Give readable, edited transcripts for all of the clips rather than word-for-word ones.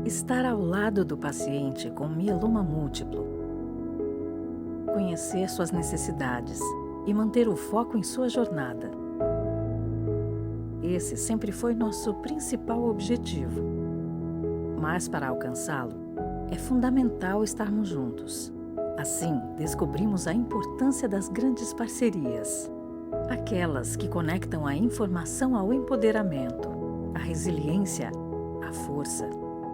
Estar ao lado do paciente com mieloma múltiplo, conhecer suas necessidades e manter o foco em sua jornada. Esse sempre foi nosso principal objetivo. Mas para alcançá-lo, é fundamental estarmos juntos. Assim, descobrimos a importância das grandes parcerias. Aquelas que conectam a informação ao empoderamento, a resiliência à força.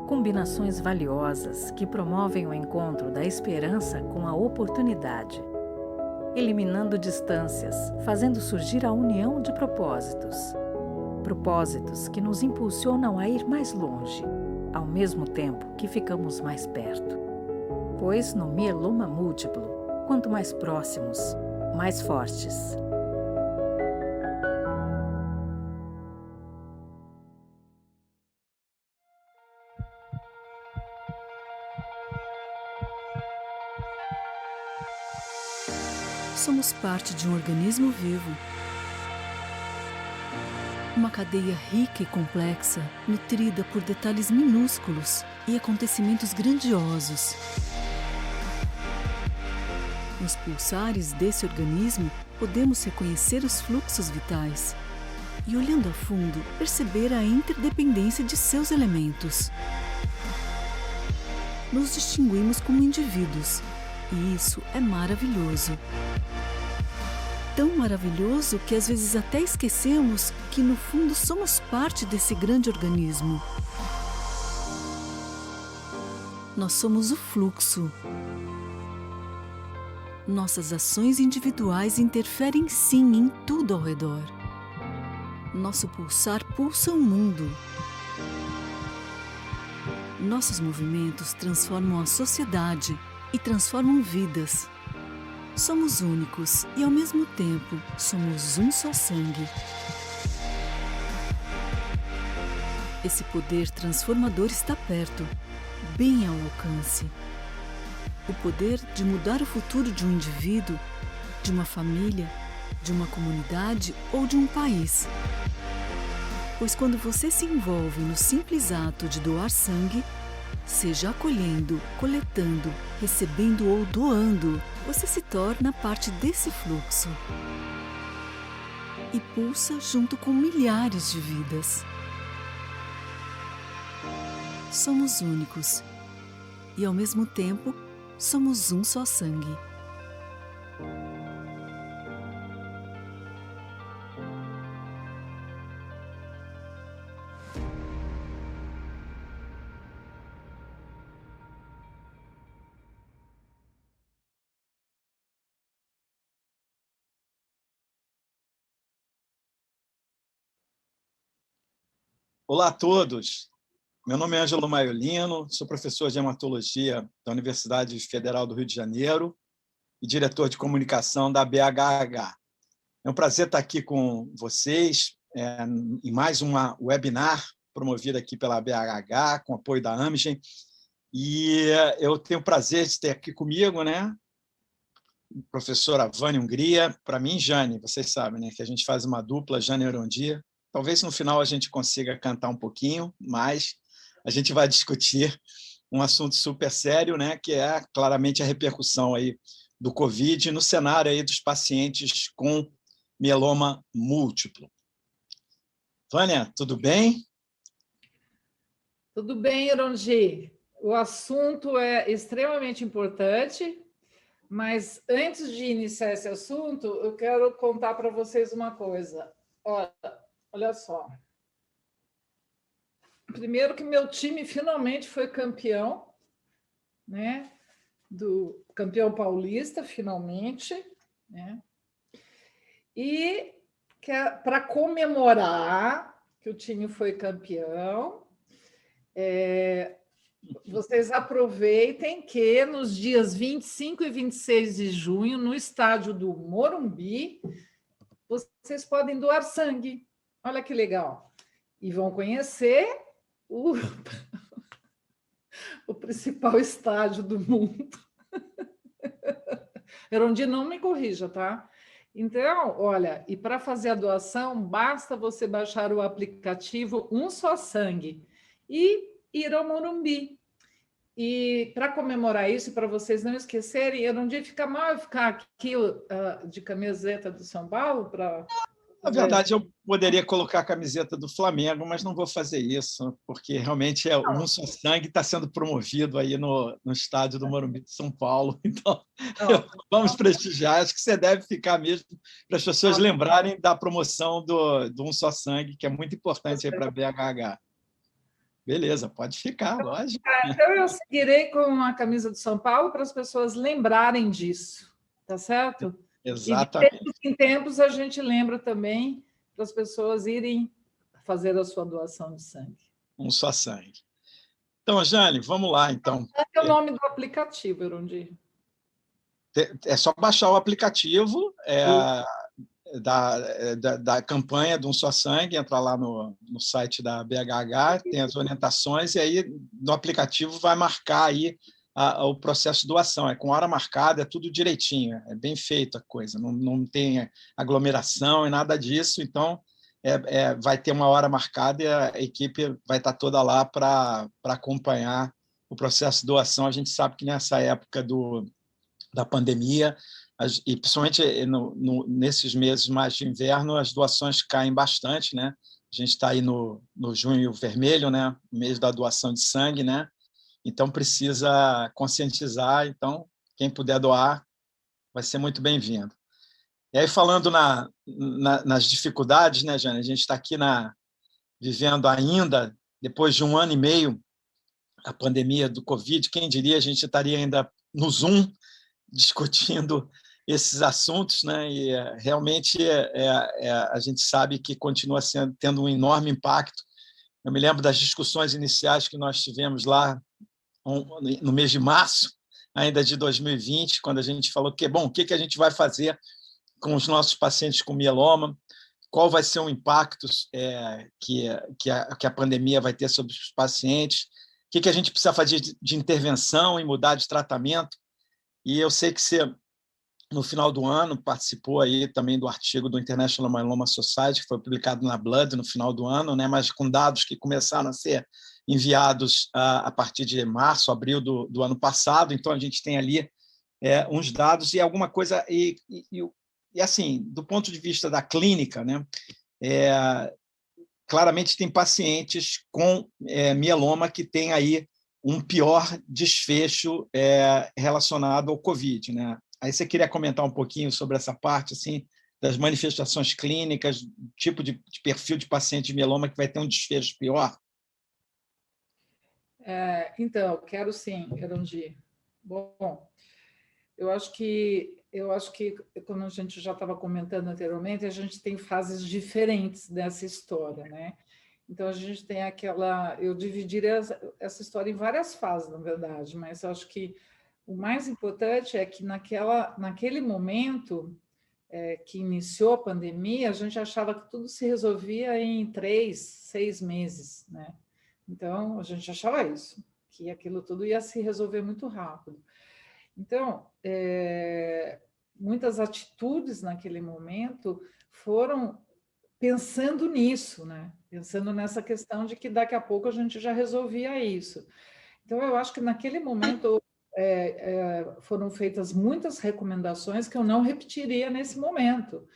Combinações valiosas que promovem o encontro da esperança com a oportunidade. Eliminando distâncias, fazendo surgir a união de propósitos. Propósitos que nos impulsionam a ir mais longe, ao mesmo tempo que ficamos mais perto. Pois no mieloma múltiplo, quanto mais próximos, mais fortes. Somos parte de um organismo vivo. Uma cadeia rica e complexa, nutrida por detalhes minúsculos e acontecimentos grandiosos. Nos pulsares desse organismo, podemos reconhecer os fluxos vitais e, olhando a fundo, perceber a interdependência de seus elementos. Nos distinguimos como indivíduos, e isso é maravilhoso. Tão maravilhoso que às vezes até esquecemos que no fundo somos parte desse grande organismo. Nós somos o fluxo. Nossas ações individuais interferem sim em tudo ao redor. Nosso pulsar pulsa o mundo. Nossos movimentos transformam a sociedade e transformam vidas. Somos únicos e, ao mesmo tempo, somos um só sangue. Esse poder transformador está perto, bem ao alcance. O poder de mudar o futuro de um indivíduo, de uma família, de uma comunidade ou de um país. Pois quando você se envolve no simples ato de doar sangue, seja acolhendo, coletando, recebendo ou doando, você se torna parte desse fluxo e pulsa junto com milhares de vidas. Somos únicos e, ao mesmo tempo, somos um só sangue. Olá a todos, meu nome é Ângelo Maiolino, sou professor de hematologia da Universidade Federal do Rio de Janeiro e diretor de comunicação da BHH. É um prazer estar aqui com vocês em mais uma webinar promovida aqui pela BHH, com apoio da Amgen. E eu tenho o prazer de ter aqui comigo, né, a professora Vânia Hungria. Para mim, Jane, vocês sabem, né, que a gente faz uma dupla, Jane e Erondia. Talvez no final a gente consiga cantar um pouquinho, mas a gente vai discutir um assunto super sério, né, que é claramente a repercussão aí do Covid no cenário aí dos pacientes com mieloma múltiplo. Vânia, tudo bem? Tudo bem, Eronji. O assunto é extremamente importante, mas antes de iniciar esse assunto, eu quero contar para vocês uma coisa. Olha só. Primeiro que meu time finalmente foi campeão, né? Do campeão paulista, finalmente, né? E para comemorar que o time foi campeão, vocês aproveitem que nos dias 25 e 26 de junho, no estádio do Morumbi, vocês podem doar sangue. Olha que legal. E vão conhecer o principal estádio do mundo. Erondi, não me corrija, tá? Então, olha, e para fazer a doação, basta você baixar o aplicativo Um Só Sangue e ir ao Morumbi. E para comemorar isso, e para vocês não esquecerem, Erondir, fica mal eu ficar aqui de camiseta do São Paulo para... Na verdade, eu poderia colocar a camiseta do Flamengo, mas não vou fazer isso, porque realmente Um Só Sangue está sendo promovido aí no estádio do Morumbi de São Paulo. Então, vamos prestigiar. Acho que você deve ficar mesmo para as pessoas lembrarem da promoção do Um Só Sangue, que é muito importante para a BHH. Beleza, pode ficar, lógico. Então, eu seguirei com a camisa do São Paulo para as pessoas lembrarem disso, tá certo? Exatamente. E de tempos em tempos a gente lembra também para as pessoas irem fazer a sua doação de sangue. Um Só Sangue. Então, Jane, vamos lá, então. Qual é o nome do aplicativo, Erondir? É só baixar o aplicativo da campanha do Um Só Sangue, entrar lá no site da BHH, tem as orientações, e aí no aplicativo vai marcar aí o processo de doação, é com hora marcada, é tudo direitinho, é bem feito a coisa, não tem aglomeração e nada disso, então vai ter uma hora marcada e a equipe vai estar toda lá para acompanhar o processo de doação. A gente sabe que nessa época da pandemia, e principalmente nesses meses mais de inverno, as doações caem bastante, né? A gente está aí no junho vermelho, né? Mês da doação de sangue, né? Então, precisa conscientizar. Então, quem puder doar vai ser muito bem-vindo. E aí, falando nas dificuldades, né, Jane? A gente está aqui vivendo ainda, depois de 1 ano e meio, a pandemia do Covid. Quem diria a gente estaria ainda no Zoom discutindo esses assuntos, né? E realmente a gente sabe que continua tendo um enorme impacto. Eu me lembro das discussões iniciais que nós tivemos lá no mês de março, ainda de 2020, quando a gente falou o que a gente vai fazer com os nossos pacientes com mieloma, qual vai ser o impacto que a pandemia vai ter sobre os pacientes, o que a gente precisa fazer de intervenção e mudar de tratamento. E eu sei que você, no final do ano, participou aí também do artigo do International Myeloma Society, que foi publicado na Blood no final do ano, né, mas com dados que começaram a ser enviados a partir de março, abril do ano passado. Então, a gente tem ali uns dados e alguma coisa... E assim, do ponto de vista da clínica, né, claramente tem pacientes com mieloma que têm aí um pior desfecho relacionado ao COVID, né? Aí você queria comentar um pouquinho sobre essa parte, assim, das manifestações clínicas, tipo de perfil de paciente de mieloma que vai ter um desfecho pior? Então, quero sim, Erondir. Bom, eu acho que, como a gente já estava comentando anteriormente, a gente tem fases diferentes dessa história, né? Então, a gente tem eu dividiria essa história em várias fases, na verdade, mas eu acho que o mais importante é que naquele momento que iniciou a pandemia, a gente achava que tudo se resolvia em 3, 6 meses, né? Então, a gente achava isso, que aquilo tudo ia se resolver muito rápido. Então, muitas atitudes naquele momento foram pensando nisso, né? Pensando nessa questão de que daqui a pouco a gente já resolvia isso. Então, eu acho que naquele momento foram feitas muitas recomendações que eu não repetiria nesse momento.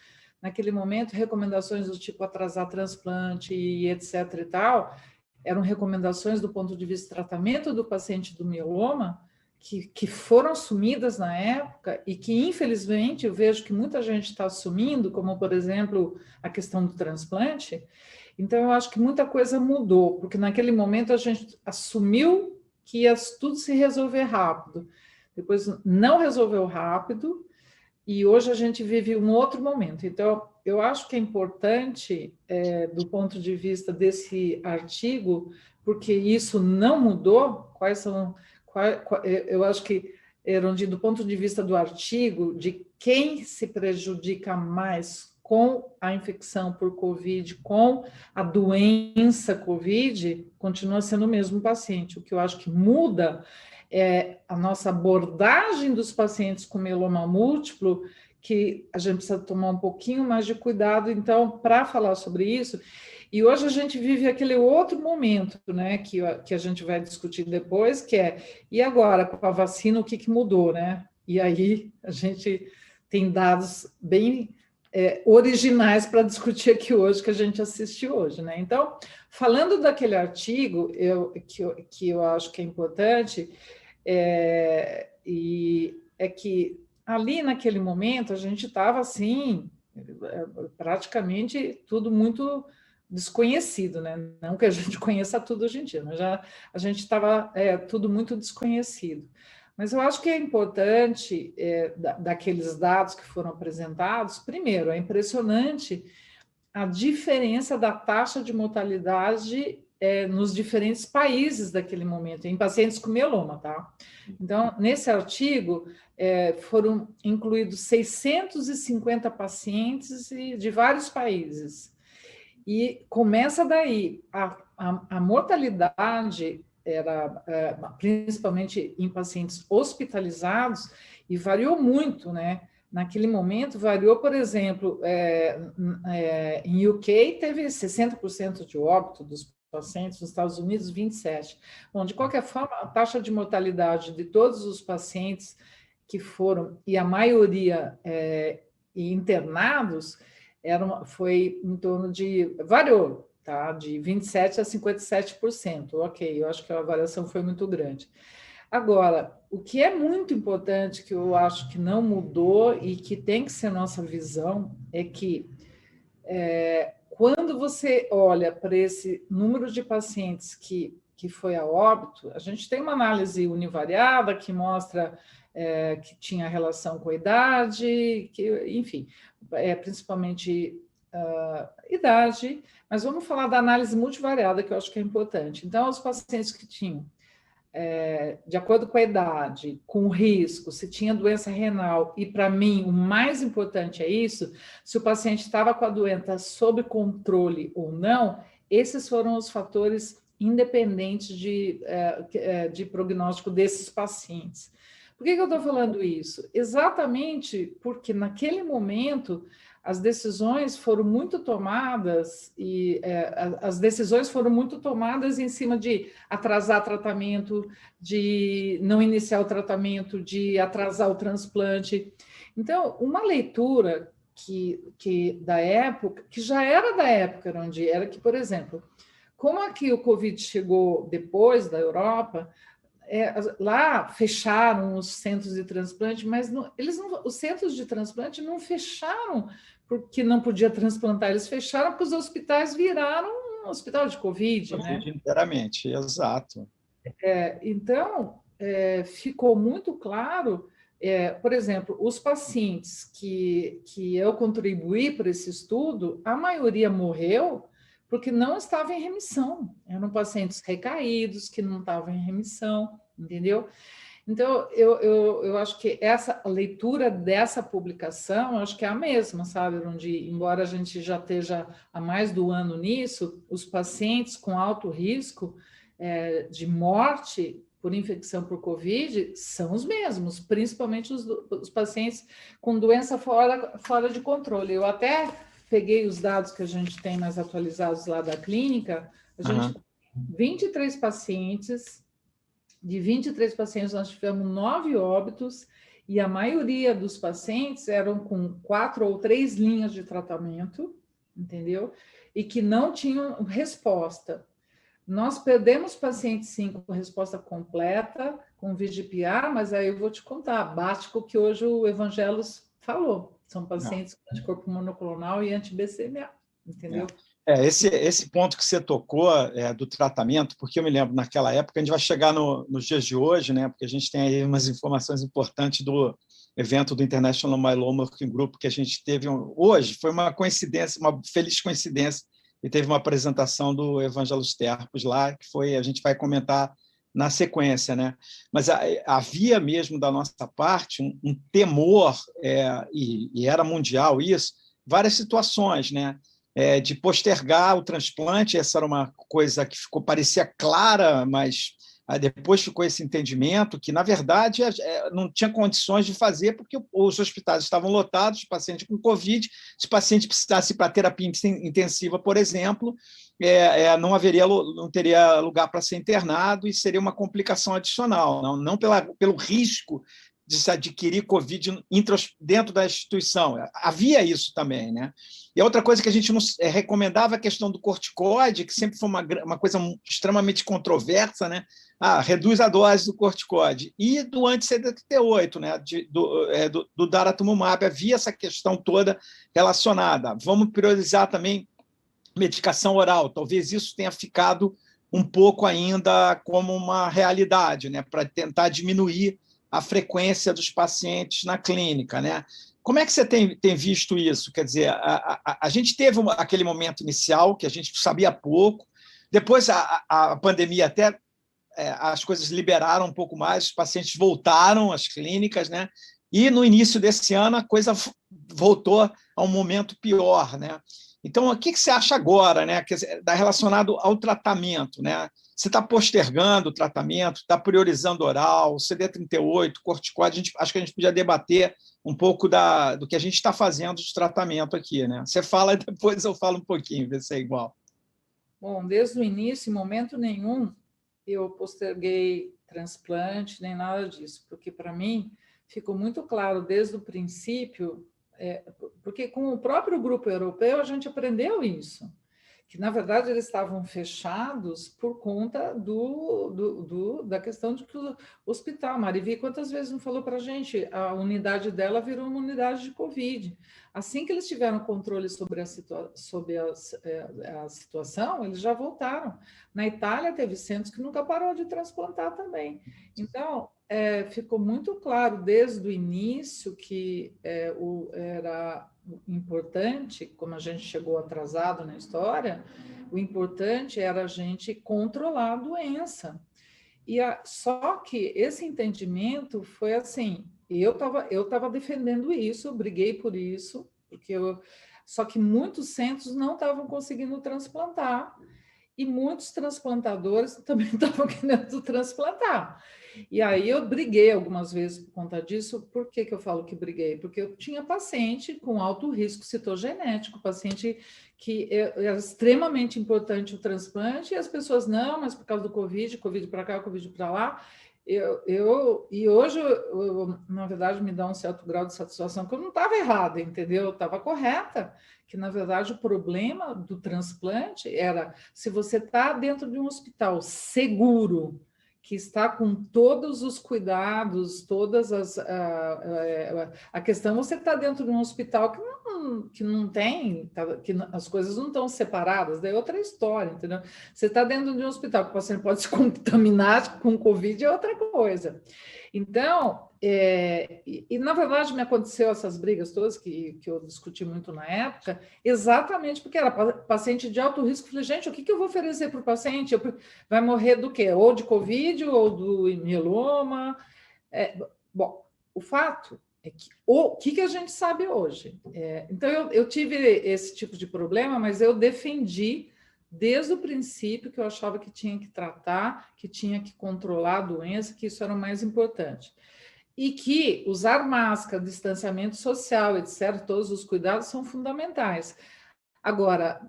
Naquele momento, recomendações do tipo atrasar transplante e etc. e tal, eram recomendações do ponto de vista de tratamento do paciente do mieloma, que foram assumidas na época e que, infelizmente, eu vejo que muita gente está assumindo, como, por exemplo, a questão do transplante. Então, eu acho que muita coisa mudou, porque naquele momento a gente assumiu que ia tudo se resolver rápido. Depois não resolveu rápido e hoje a gente vive um outro momento. Então, eu acho que é importante, do ponto de vista desse artigo, porque isso não mudou, eu acho que, Erondir, do ponto de vista do artigo, de quem se prejudica mais com a infecção por Covid, com a doença Covid, continua sendo o mesmo paciente. O que eu acho que muda é a nossa abordagem dos pacientes com mieloma múltiplo, que a gente precisa tomar um pouquinho mais de cuidado, então, para falar sobre isso. E hoje a gente vive aquele outro momento, né, que a gente vai discutir depois, que é, e agora, com a vacina, o que mudou, né? E aí a gente tem dados bem originais para discutir aqui hoje, que a gente assistiu hoje, né? Então, falando daquele artigo, que eu acho que é importante, é que ali naquele momento a gente estava assim, praticamente tudo muito desconhecido, né? Não que a gente conheça tudo hoje em dia, mas já a gente estava tudo muito desconhecido. Mas eu acho que é importante, daqueles dados que foram apresentados, primeiro, é impressionante a diferença da taxa de mortalidade nos diferentes países daquele momento, em pacientes com mieloma, tá? Então, nesse artigo, foram incluídos 650 pacientes de vários países. E começa daí, a mortalidade era principalmente em pacientes hospitalizados, e variou muito, né? Naquele momento, variou, por exemplo, em UK teve 60% de óbito dos pacientes, nos Estados Unidos, 27%. Bom, de qualquer forma, a taxa de mortalidade de todos os pacientes que foram, e a maioria internados, foi em torno variou, tá? De 27% a 57%. Ok, eu acho que a variação foi muito grande. Agora, o que é muito importante, que eu acho que não mudou e que tem que ser nossa visão, é que quando você olha para esse número de pacientes que foi a óbito, a gente tem uma análise univariada que mostra que tinha relação com a idade, enfim, principalmente idade, mas vamos falar da análise multivariada, que eu acho que é importante. Então, os pacientes que tinham, de acordo com a idade, com risco, se tinha doença renal, e para mim o mais importante é isso, se o paciente estava com a doença sob controle ou não, esses foram os fatores independentes de prognóstico desses pacientes. Por que eu estou falando isso? Exatamente porque naquele momento as decisões foram muito tomadas em cima de atrasar tratamento, de não iniciar o tratamento, de atrasar o transplante. Então, uma leitura que da época, que já era da época onde era que, por exemplo, como aqui o Covid chegou depois da Europa, lá fecharam os centros de transplante, mas os centros de transplante não fecharam porque não podia transplantar, eles fecharam porque os hospitais viraram um hospital de Covid, né? Inteiramente, exato. Então, ficou muito claro, por exemplo, os pacientes que eu contribuí para esse estudo, a maioria morreu porque não estava em remissão. Eram pacientes recaídos, que não estavam em remissão, entendeu? Então, eu acho que essa leitura dessa publicação, eu acho que é a mesma, sabe? Onde, embora a gente já esteja há mais do ano nisso, os pacientes com alto risco de morte por infecção por Covid são os mesmos, principalmente os pacientes com doença fora de controle. Eu até peguei os dados que a gente tem mais atualizados lá da clínica, a gente tem 23 pacientes, de 23 pacientes nós tivemos 9 óbitos, e a maioria dos pacientes eram com 4 ou 3 linhas de tratamento, entendeu? E que não tinham resposta. Nós perdemos pacientes, sim, com resposta completa, com VGPR, mas aí eu vou te contar, bate com o que hoje o Evangelos falou. São pacientes com anticorpo monoclonal e anti-BCMA, entendeu? Esse ponto que você tocou do tratamento, porque eu me lembro, naquela época, a gente vai chegar nos dias de hoje, né? Porque a gente tem aí umas informações importantes do evento do International Myeloma Working Group que a gente teve hoje. Foi uma coincidência, uma feliz coincidência, e teve uma apresentação do Evangelos Terpos lá, que a gente vai comentar na sequência, né? Mas havia mesmo da nossa parte um temor, e era mundial isso, várias situações, né? De postergar o transplante. Essa era uma coisa que parecia clara, mas Aí depois ficou esse entendimento que, na verdade, não tinha condições de fazer porque os hospitais estavam lotados de pacientes com Covid. Se o paciente precisasse ir para terapia intensiva, por exemplo, não teria lugar para ser internado e seria uma complicação adicional, não pelo risco de se adquirir Covid dentro da instituição. Havia isso também, né? E a outra coisa que a gente não recomendava é a questão do corticoide, que sempre foi uma coisa extremamente controversa, né? Reduz a dose do corticoide. E do anti-CD38, né? do daratumumab, havia essa questão toda relacionada. Vamos priorizar também medicação oral. Talvez isso tenha ficado um pouco ainda como uma realidade, né? Para tentar diminuir a frequência dos pacientes na clínica, né? Como é que você tem visto isso? Quer dizer, a gente teve aquele momento inicial que a gente sabia pouco, depois a pandemia até as coisas liberaram um pouco mais, os pacientes voltaram às clínicas, né? E no início desse ano a coisa voltou a um momento pior, né? Então, o que você acha agora, né? Quer dizer, relacionado ao tratamento, né? Você está postergando o tratamento, está priorizando oral, CD38, corticoide. Acho que a gente podia debater um pouco do que a gente está fazendo de tratamento aqui, né? Você fala e depois eu falo um pouquinho, ver se é igual. Bom, desde o início, em momento nenhum, eu posterguei transplante, nem nada disso, porque para mim ficou muito claro desde o princípio, porque com o próprio grupo europeu a gente aprendeu isso, que na verdade eles estavam fechados por conta da questão de que o hospital, Marivi, quantas vezes não falou para a gente, a unidade dela virou uma unidade de Covid. Assim que eles tiveram controle sobre a situação, eles já voltaram. Na Itália teve centros que nunca parou de transplantar também. Então, ficou muito claro desde o início que era importante, como a gente chegou atrasado na história, o importante era a gente controlar a doença. Só que esse entendimento foi assim, eu tava defendendo isso, briguei por isso, só que muitos centros não estavam conseguindo transplantar, e muitos transplantadores também estavam querendo transplantar. E aí eu briguei algumas vezes por conta disso. Por que eu falo que briguei? Porque eu tinha paciente com alto risco citogenético, paciente que era extremamente importante o transplante, e as pessoas, não, mas por causa do Covid para cá, Covid para lá. E hoje, na verdade, me dá um certo grau de satisfação que eu não estava errada, entendeu? Eu estava correta, que, na verdade, o problema do transplante era se você está dentro de um hospital seguro, que está com todos os cuidados, a questão, você está dentro de um hospital que não tem, que as coisas não estão separadas, daí é outra história, entendeu? Você está dentro de um hospital que o paciente pode se contaminar com Covid, é outra coisa. Então, na verdade, me aconteceu essas brigas todas que eu discuti muito na época, exatamente porque era paciente de alto risco. Falei, gente, o que eu vou oferecer para o paciente? Vai morrer do quê? Ou de Covid, ou do mieloma? Bom, o fato é que o que a gente sabe hoje? Então, eu tive esse tipo de problema, mas eu defendi desde o princípio que eu achava que tinha que tratar, que tinha que controlar a doença, que isso era o mais importante. E que usar máscara, distanciamento social, etc., todos os cuidados são fundamentais. Agora,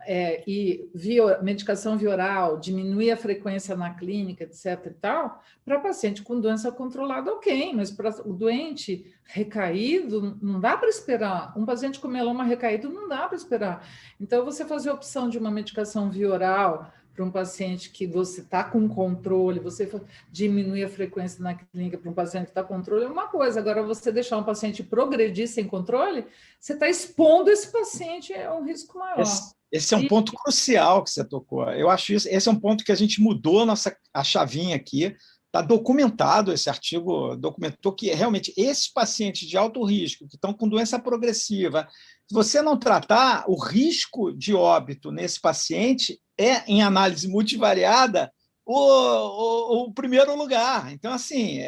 medicação via oral, diminuir a frequência na clínica, etc. e tal, para paciente com doença controlada, ok, mas para o doente recaído, não dá para esperar. Um paciente com mieloma recaído não dá para esperar. Então, você fazer a opção de uma medicação via oral para um paciente que você está com controle, você diminuir a frequência na clínica para um paciente que está com controle é uma coisa. Agora, você deixar um paciente progredir sem controle, você está expondo esse paciente a um risco maior. Esse é um ponto crucial que você tocou. Eu acho isso. Esse é um ponto que a gente mudou a chavinha aqui. Está documentado, esse artigo documentou que realmente esses pacientes de alto risco, que estão com doença progressiva, se você não tratar, o risco de óbito nesse paciente em análise multivariada, o primeiro lugar. Então, assim,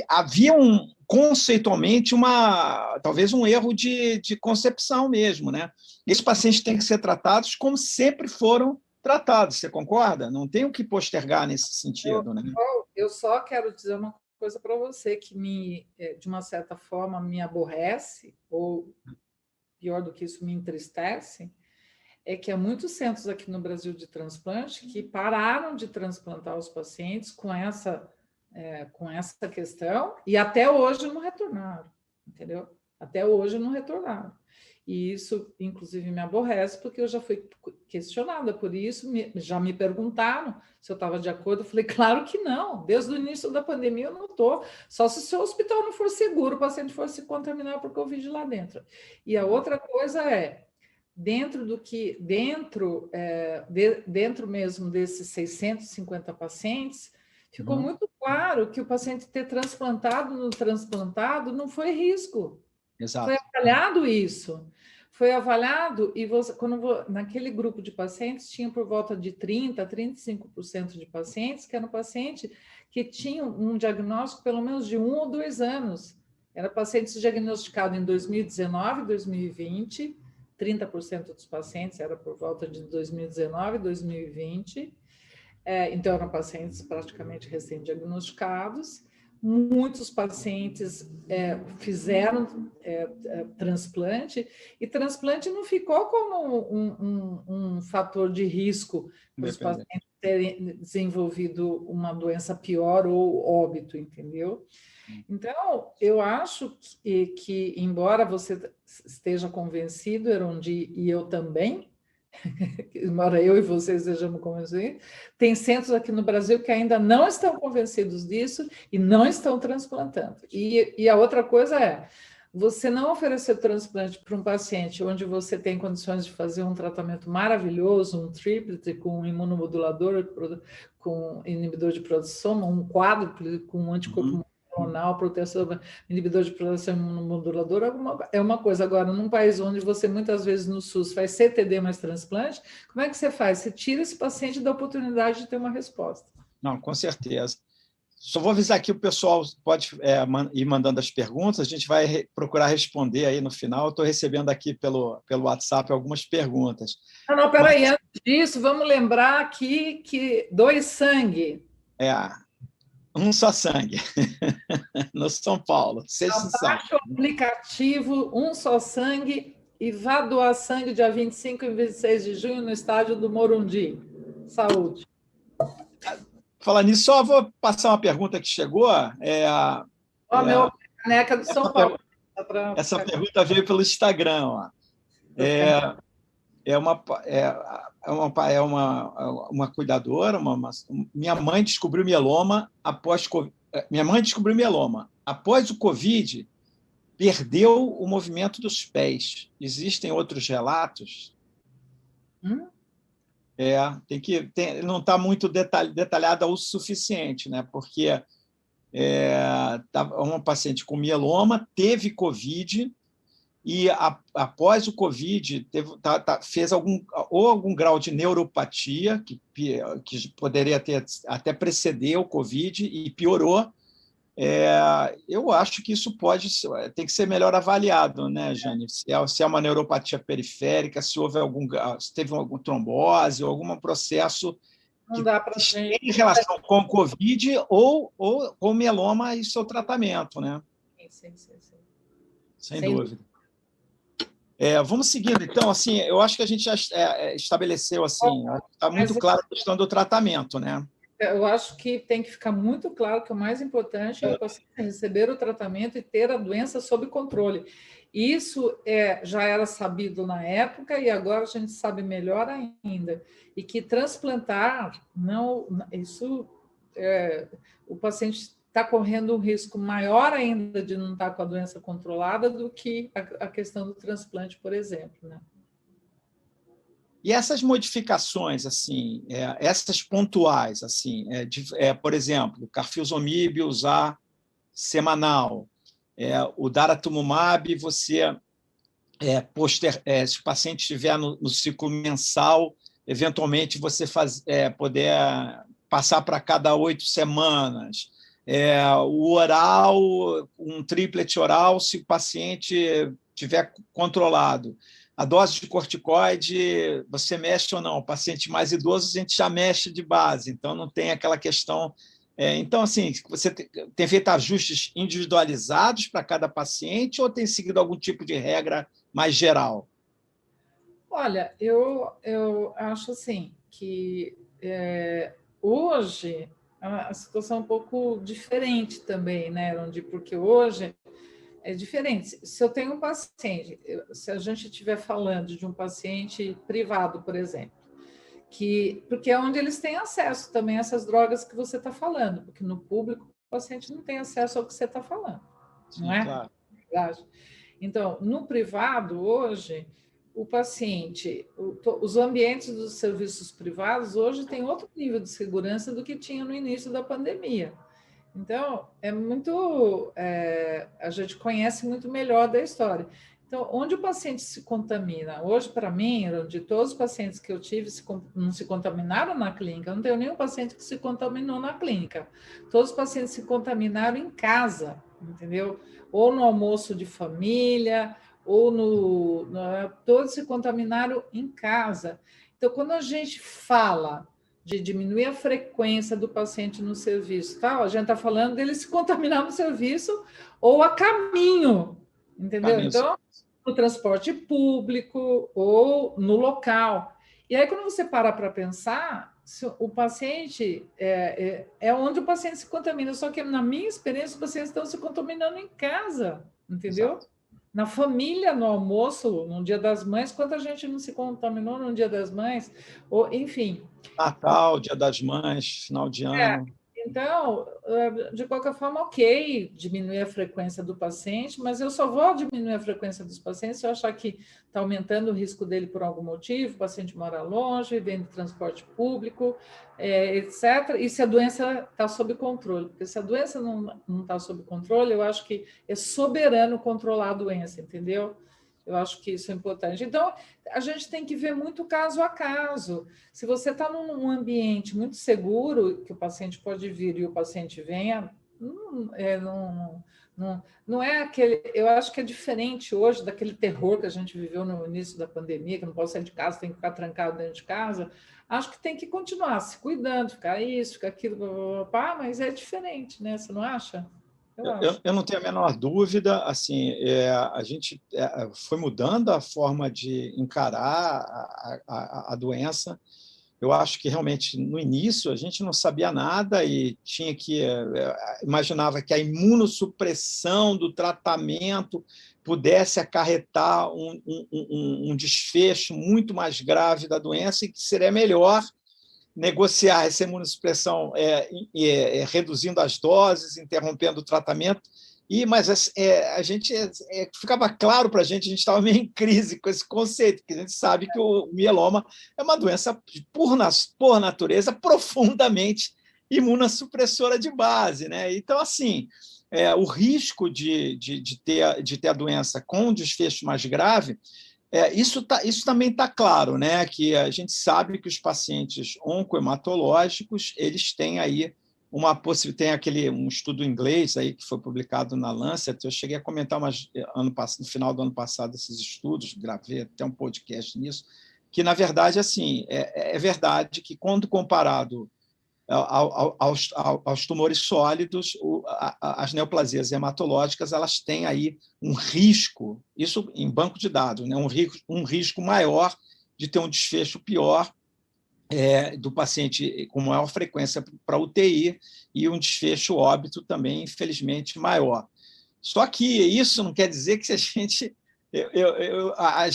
havia conceitualmente talvez um erro de concepção mesmo, né? Esses pacientes têm que ser tratados como sempre foram tratado, você concorda? Não tem o que postergar nesse sentido, né? Eu só quero dizer uma coisa para você que de uma certa forma, me aborrece, ou pior do que isso, me entristece, é que há muitos centros aqui no Brasil de transplante que pararam de transplantar os pacientes com essa questão e até hoje não retornaram, entendeu? Até hoje não retornaram. E isso, inclusive, me aborrece, porque eu já fui questionada por isso, já me perguntaram se eu estava de acordo. Eu falei, claro que não, desde o início da pandemia eu não estou, só se o seu hospital não for seguro, o paciente for se contaminar por Covid lá dentro. E a outra coisa é, dentro mesmo desses 650 pacientes, ficou muito claro que o paciente ter transplantado no transplantado não foi risco. Exato. Foi avaliado isso. Foi avaliado e naquele grupo de pacientes tinha por volta de 30% a 35% de pacientes que eram pacientes que tinham um diagnóstico pelo menos de 1 ou 2 anos. Era pacientes diagnosticados em 2019, 2020, 30% dos pacientes era por volta de 2019, 2020. Então, eram pacientes praticamente recém-diagnosticados. Muitos pacientes fizeram transplante, e transplante não ficou como um fator de risco para os pacientes terem desenvolvido uma doença pior ou óbito, entendeu? Então, eu acho que embora você esteja convencido, Erondi, e eu também, embora eu e vocês estejamos convencidos, tem centros aqui no Brasil que ainda não estão convencidos disso e não estão transplantando. E a outra coisa é, você não oferecer transplante para um paciente onde você tem condições de fazer um tratamento maravilhoso, um triplet com um imunomodulador, com inibidor de produção, um quádruplo com um anticorpo monoclonal, proteção, inibidor de produção imunomoduladora, é uma coisa. Agora, num país onde você muitas vezes no SUS faz CTD mais transplante, como é que você faz? Você tira esse paciente da oportunidade de ter uma resposta. Não, com certeza. Só vou avisar aqui, o pessoal pode ir mandando as perguntas, a gente vai procurar responder aí no final. Estou recebendo aqui pelo WhatsApp algumas perguntas. Não, peraí, antes disso, vamos lembrar aqui que doe sangue. Um só sangue, no São Paulo. Baixe o aplicativo Um Só Sangue e vá doar sangue dia 25 e 26 de junho no estádio do Morumbi. Saúde. Falar nisso, só vou passar uma pergunta que chegou. Meu caneca do São Paulo. Essa pergunta veio pelo Instagram. Ó. Uma cuidadora, minha mãe descobriu mieloma após o Covid, perdeu o movimento dos pés. Existem outros relatos? Não está muito detalhada o suficiente, né? Porque uma paciente com mieloma teve Covid e, após o Covid, fez algum grau de neuropatia, que poderia ter até preceder o Covid, e piorou. Eu acho que isso tem que ser melhor avaliado, né, Jane? Se é uma neuropatia periférica, se teve alguma trombose, ou algum processo que tem em relação com o Covid ou com o mieloma e seu tratamento, né? Sim. Sem dúvida. Vamos seguindo, então. Assim, eu acho que a gente já estabeleceu, assim, está muito claro a questão do tratamento, né? Eu acho que tem que ficar muito claro que o mais importante é o paciente receber o tratamento e ter a doença sob controle. Isso já era sabido na época e agora a gente sabe melhor ainda. E que transplantar, o paciente está correndo um risco maior ainda de não estar com a doença controlada do que a questão do transplante, por exemplo, né? E essas modificações, assim, essas pontuais, assim, por exemplo, carfilzomib usar semanal, o daratumumab, você, se o paciente estiver no ciclo mensal, eventualmente você poder passar para cada 8 semanas. O oral, um triplet oral, se o paciente tiver controlado. a dose de corticoide, você mexe ou não? O paciente mais idoso, a gente já mexe de base, então não tem aquela questão. Então, assim, você tem feito ajustes individualizados para cada paciente ou tem seguido algum tipo de regra mais geral? Olha, eu acho assim que hoje a situação é um pouco diferente também, né, Rondi? Porque hoje é diferente. Se eu tenho um paciente, se a gente estiver falando de um paciente privado, por exemplo, porque é onde eles têm acesso também a essas drogas que você está falando, porque no público o paciente não tem acesso ao que você está falando, Sim, não é? claro. Verdade. Então, no privado, hoje, o paciente, os ambientes dos serviços privados hoje têm outro nível de segurança do que tinha no início da pandemia. Então, a gente conhece muito melhor da história. Então, onde o paciente se contamina? Hoje, para mim, de todos os pacientes que eu tive, não se contaminaram na clínica. Eu não tenho nenhum paciente que se contaminou na clínica. Todos os pacientes se contaminaram em casa, entendeu? Ou no almoço de família, ou todos se contaminaram em casa. Então, quando a gente fala de diminuir a frequência do paciente no serviço, tal, a gente está falando dele se contaminar no serviço ou a caminho, entendeu? Então, no transporte público ou no local. E aí, quando você para pensar, o paciente é onde o paciente se contamina, só que, na minha experiência, os pacientes estão se contaminando em casa, entendeu? Exato. Na família, no almoço, no Dia das Mães, quanta gente não se contaminou no Dia das Mães? Ou, enfim. Natal, Dia das Mães, final de ano. Então, de qualquer forma, ok, diminuir a frequência do paciente, mas eu só vou diminuir a frequência dos pacientes se eu achar que está aumentando o risco dele por algum motivo, o paciente mora longe, vem de transporte público, etc. E se a doença está sob controle. Porque se a doença não está sob controle, eu acho que é soberano controlar a doença, entendeu? Eu acho que isso é importante. Então, a gente tem que ver muito caso a caso. Se você está num ambiente muito seguro, que o paciente pode vir e o paciente venha, não é aquele. Eu acho que é diferente hoje daquele terror que a gente viveu no início da pandemia, que não pode sair de casa, tem que ficar trancado dentro de casa. Acho que tem que continuar se cuidando, ficar isso, ficar aquilo, mas é diferente, né? Você não acha? Eu não tenho a menor dúvida. Assim, a gente foi mudando a forma de encarar a doença. Eu acho que realmente no início a gente não sabia nada e tinha que imaginava que a imunossupressão do tratamento pudesse acarretar um desfecho muito mais grave da doença e que seria melhor negociar essa imunossupressão reduzindo as doses, interrompendo o tratamento. Mas a gente ficava claro para a gente estava meio em crise com esse conceito, porque a gente sabe que o mieloma é uma doença, por natureza, profundamente imunossupressora de base, né? Então, assim, o risco de ter a doença com um desfecho mais grave, isso também está claro, né? Que a gente sabe que os pacientes oncohematológicos eles têm aí tem um estudo inglês aí que foi publicado na Lancet. Eu cheguei a comentar no final do ano passado esses estudos, gravei até um podcast nisso, que na verdade assim é verdade que quando comparado aos tumores sólidos, as neoplasias hematológicas elas têm aí um risco, isso em banco de dados, né? um risco maior de ter um desfecho pior do paciente com maior frequência para UTI e um desfecho óbito também, infelizmente, maior. Só que isso não quer dizer que a gente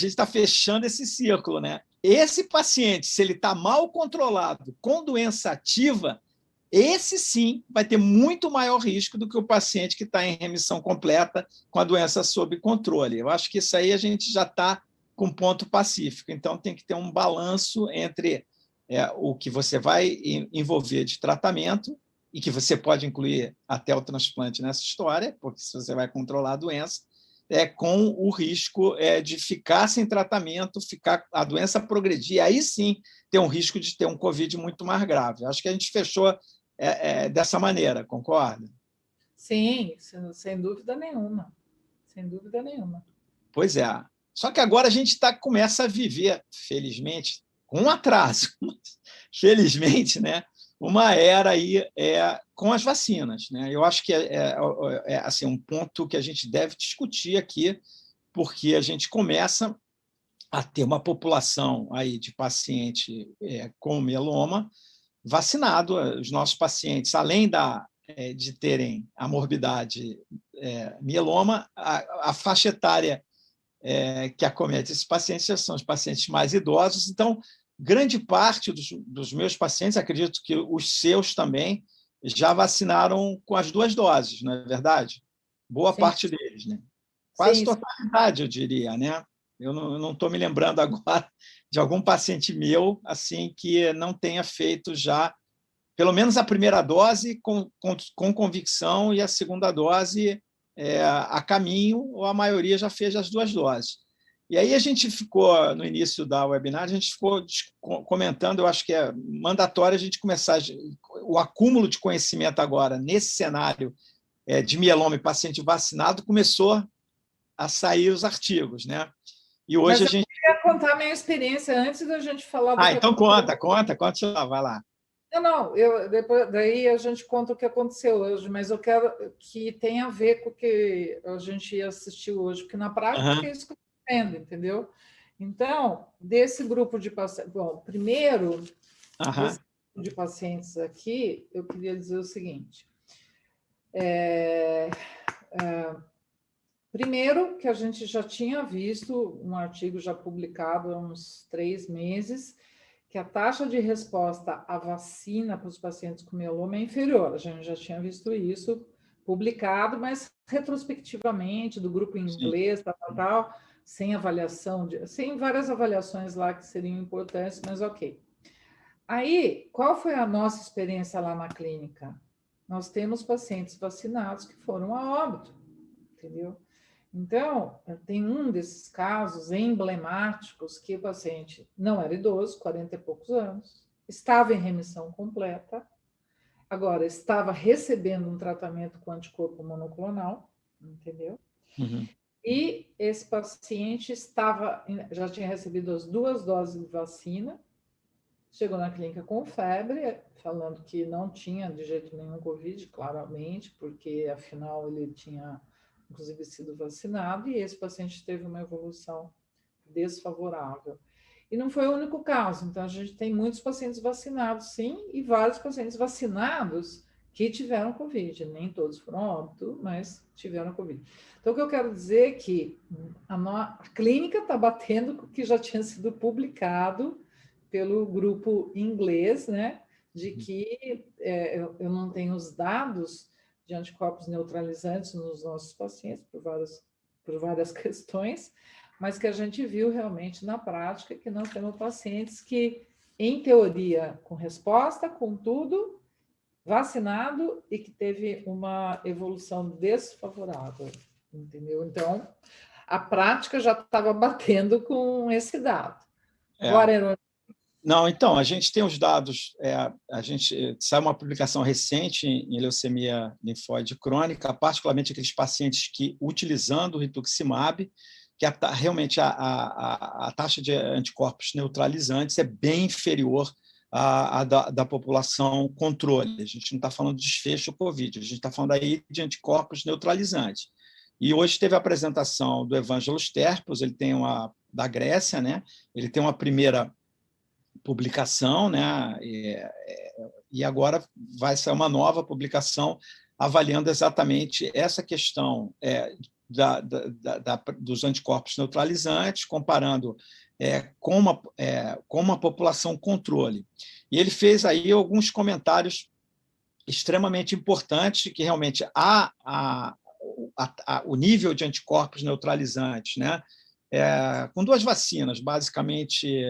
está fechando esse círculo, né? Esse paciente, se ele está mal controlado com doença ativa, esse sim vai ter muito maior risco do que o paciente que está em remissão completa com a doença sob controle. Eu acho que isso aí a gente já está com ponto pacífico. Então, tem que ter um balanço entre o que você vai envolver de tratamento e que você pode incluir até o transplante nessa história, porque se você vai controlar a doença, com o risco de ficar sem tratamento, a doença progredir, aí sim ter um risco de ter um Covid muito mais grave. Acho que a gente fechou dessa maneira, concorda? Sim, sem dúvida nenhuma. Sem dúvida nenhuma. Pois é. Só que agora a gente começa a viver, felizmente, com um atraso, felizmente, né, uma era aí com as vacinas, né? Eu acho que assim, um ponto que a gente deve discutir aqui, porque a gente começa a ter uma população aí de paciente com mieloma vacinado. Os nossos pacientes, além de terem a morbidade mieloma, a faixa etária que acomete esses pacientes já são os pacientes mais idosos. Então, grande parte dos meus pacientes, acredito que os seus também, já vacinaram com as 2 doses, não é verdade? Boa Sim. parte deles, né? Quase Sim. totalidade, eu diria, né? Eu não estou me lembrando agora de algum paciente meu assim que não tenha feito já, pelo menos a primeira dose com convicção e a segunda dose a caminho, ou a maioria já fez as 2 doses. E aí a gente ficou, no início da webinar, a gente ficou comentando, eu acho que é mandatório a gente começar o acúmulo de conhecimento agora, nesse cenário de mieloma e paciente vacinado, começou a sair os artigos, né? E hoje Mas eu queria contar a minha experiência antes da gente falar do que então aconteceu. conta, vai lá. Não, depois daí a gente conta o que aconteceu hoje, mas eu quero que tenha a ver com o que a gente assistiu hoje, porque na prática é isso que eu estou vendo, entendeu? Então, desse grupo de pacientes... Bom, primeiro, desse grupo de pacientes aqui, eu queria dizer o seguinte. Primeiro, que a gente já tinha visto um artigo já publicado há uns 3 meses, que a taxa de resposta à vacina para os pacientes com mieloma é inferior. A gente já tinha visto isso publicado, mas retrospectivamente, do grupo em inglês, tal, sem avaliação, sem várias avaliações lá que seriam importantes, mas ok. Aí, qual foi a nossa experiência lá na clínica? Nós temos pacientes vacinados que foram a óbito, entendeu? Então, tem um desses casos emblemáticos que o paciente não era idoso, 40 e poucos anos, estava em remissão completa, agora estava recebendo um tratamento com anticorpo monoclonal, entendeu? Uhum. E esse paciente já tinha recebido as 2 doses de vacina, chegou na clínica com febre, falando que não tinha de jeito nenhum Covid, claramente, porque afinal ele tinha inclusive sido vacinado, e esse paciente teve uma evolução desfavorável. E não foi o único caso, então a gente tem muitos pacientes vacinados, sim, e vários pacientes vacinados que tiveram Covid. Nem todos foram óbito, mas tiveram Covid. Então, o que eu quero dizer é que a clínica está batendo com o que já tinha sido publicado pelo grupo inglês, né, de que eu não tenho os dados de anticorpos neutralizantes nos nossos pacientes, por várias questões, mas que a gente viu realmente na prática que nós temos pacientes que, em teoria, com resposta, contudo, vacinado e que teve uma evolução desfavorável, entendeu? Então, a prática já estava batendo com esse dado. Agora, Herói. Não, então, a gente tem os dados, a gente saiu uma publicação recente em leucemia linfóide crônica, particularmente aqueles pacientes que, utilizando o rituximab, que realmente a taxa de anticorpos neutralizantes é bem inferior à da população controle. A gente não está falando de desfecho Covid, a gente está falando aí de anticorpos neutralizantes. E hoje teve a apresentação do Evangelos Terpos, ele tem da Grécia, né? Ele tem uma primeira publicação, né? E agora vai sair uma nova publicação avaliando exatamente essa questão dos anticorpos neutralizantes, comparando com uma população controle. E ele fez aí alguns comentários extremamente importantes, que realmente o nível de anticorpos neutralizantes, né? Com 2 vacinas, basicamente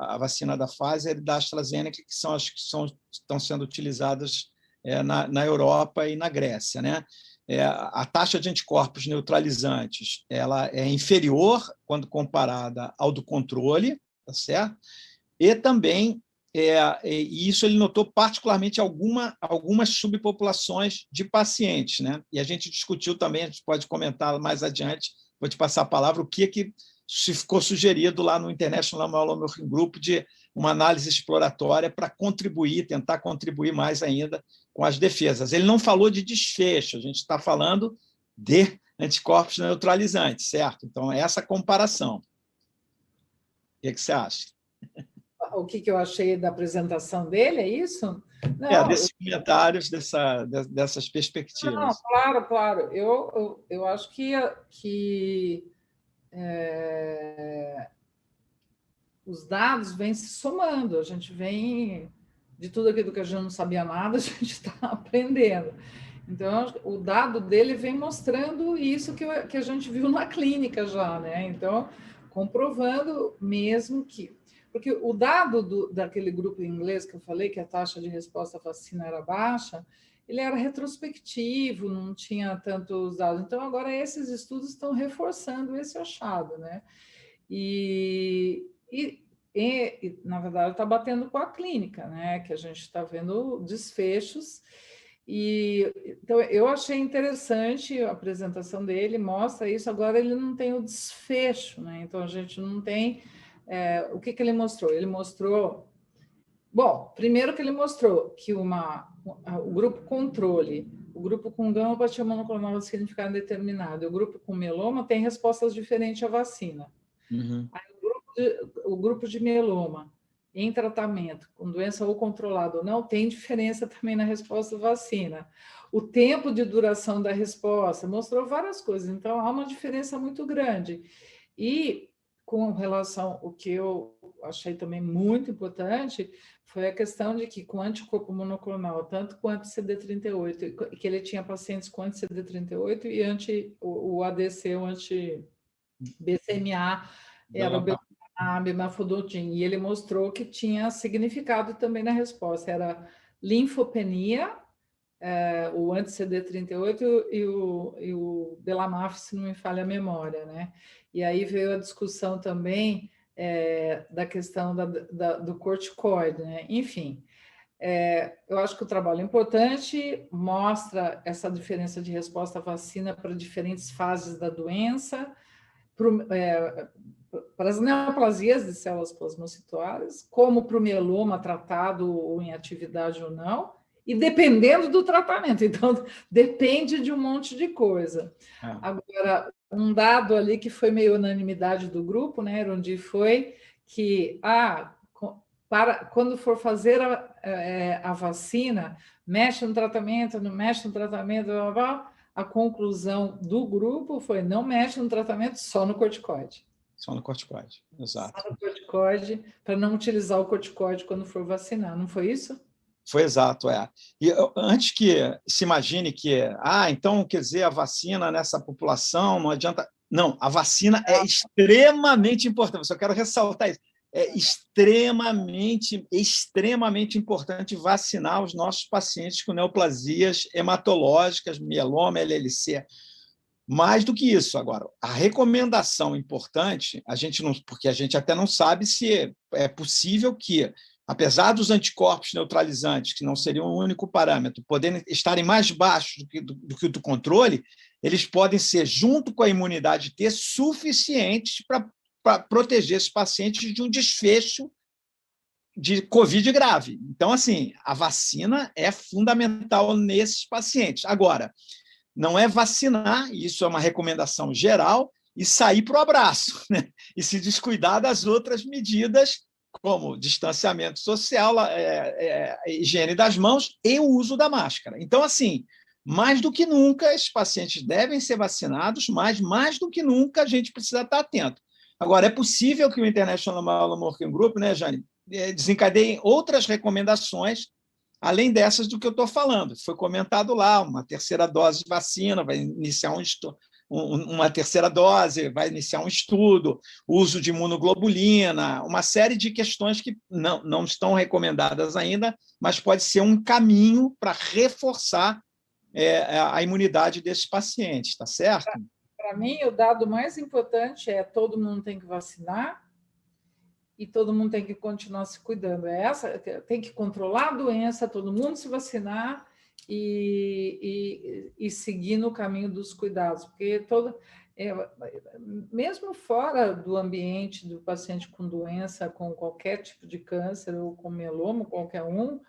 a vacina da Pfizer e da AstraZeneca, que são as que estão sendo utilizadas na Europa e na Grécia, né? A taxa de anticorpos neutralizantes ela é inferior quando comparada ao do controle, tá certo? E também, e isso ele notou particularmente algumas subpopulações de pacientes, né? E a gente discutiu também, a gente pode comentar mais adiante, vou te passar a palavra, o que ficou sugerido lá no International Myeloma Working Group de uma análise exploratória para tentar contribuir mais ainda com as defesas. Ele não falou de desfecho, a gente está falando de anticorpos neutralizantes, certo? Então, é essa comparação. O que você acha? O que eu achei da apresentação dele, é isso? Não, desses comentários, dessas perspectivas. Não, claro. Eu acho que os dados vêm se somando, a gente vem de tudo aquilo que a gente não sabia nada, a gente está aprendendo. Então, o dado dele vem mostrando isso que a gente viu na clínica já, né? Então, comprovando mesmo que... Porque o dado daquele grupo em inglês que eu falei, que a taxa de resposta à vacina era baixa, ele era retrospectivo, não tinha tantos dados. Então, agora esses estudos estão reforçando esse achado, né? E na verdade, está batendo com a clínica, né? Que a gente está vendo desfechos. Então, eu achei interessante a apresentação dele, mostra isso. Agora, ele não tem o desfecho, né? Então, a gente não tem... o que ele mostrou? Ele mostrou... Bom, primeiro que ele mostrou que o grupo controle, o grupo com gama-patia monoclonal de significado determinado e o grupo com mieloma tem respostas diferentes à vacina. Uhum. Aí, o grupo de mieloma em tratamento, com doença ou controlada ou não, tem diferença também na resposta à vacina. O tempo de duração da resposta mostrou várias coisas, então há uma diferença muito grande. E com relação ao que eu achei também muito importante, foi a questão de que com anticorpo monoclonal, tanto com anti-CD38, que ele tinha pacientes com anti-CD38 e o ADC, o anti-BCMA, era o bemafodontin, e ele mostrou que tinha significado também na resposta, era linfopenia, o anti-CD38 e o Belamaf, se não me falha a memória, né? E aí veio a discussão também da questão do corticoide, né? Enfim, eu acho que o trabalho é importante, mostra essa diferença de resposta à vacina para diferentes fases da doença, para as neoplasias de células plasmocituárias, como para o mieloma tratado ou em atividade ou não, e dependendo do tratamento. Então, depende de um monte de coisa. Agora, um dado ali que foi meio unanimidade do grupo, né, onde foi que, quando for fazer a vacina, mexe no tratamento, não mexe no tratamento, blá, blá, blá. A conclusão do grupo foi não mexe no tratamento, só no corticoide. Só no corticoide, exato. Só no corticoide, para não utilizar o corticoide quando for vacinar, não foi isso? Foi exato, E antes que se imagine que, então, quer dizer, a vacina nessa população não adianta... Não, a vacina é extremamente importante, só quero ressaltar isso. É extremamente importante vacinar os nossos pacientes com neoplasias hematológicas, mieloma, LLC. Mais do que isso, agora, a recomendação importante, porque a gente até não sabe se é possível que, apesar dos anticorpos neutralizantes, que não seriam o único parâmetro, poderem estarem mais baixos do que o do controle, eles podem ser, junto com a imunidade T, suficientes para proteger esses pacientes de um desfecho de Covid grave. Então, assim, a vacina é fundamental nesses pacientes. Agora, não é vacinar, isso é uma recomendação geral, e sair para o abraço, né? E se descuidar das outras medidas, como distanciamento social, higiene das mãos e o uso da máscara. Então, assim, mais do que nunca, esses pacientes devem ser vacinados, mas mais do que nunca a gente precisa estar atento. Agora, é possível que o International Myeloma Working Group, né, Jane, desencadeie outras recomendações, além dessas do que eu estou falando. Foi comentado lá, uma terceira dose de vacina, vai iniciar uma terceira dose, vai iniciar um estudo, uso de imunoglobulina, uma série de questões que não estão recomendadas ainda, mas pode ser um caminho para reforçar a imunidade desses pacientes, está certo? Para mim, o dado mais importante é todo mundo tem que vacinar e todo mundo tem que continuar se cuidando. Tem que controlar a doença, todo mundo se vacinar e seguir no caminho dos cuidados, porque É, mesmo fora do ambiente do paciente com doença, com qualquer tipo de câncer ou com mieloma, qualquer um,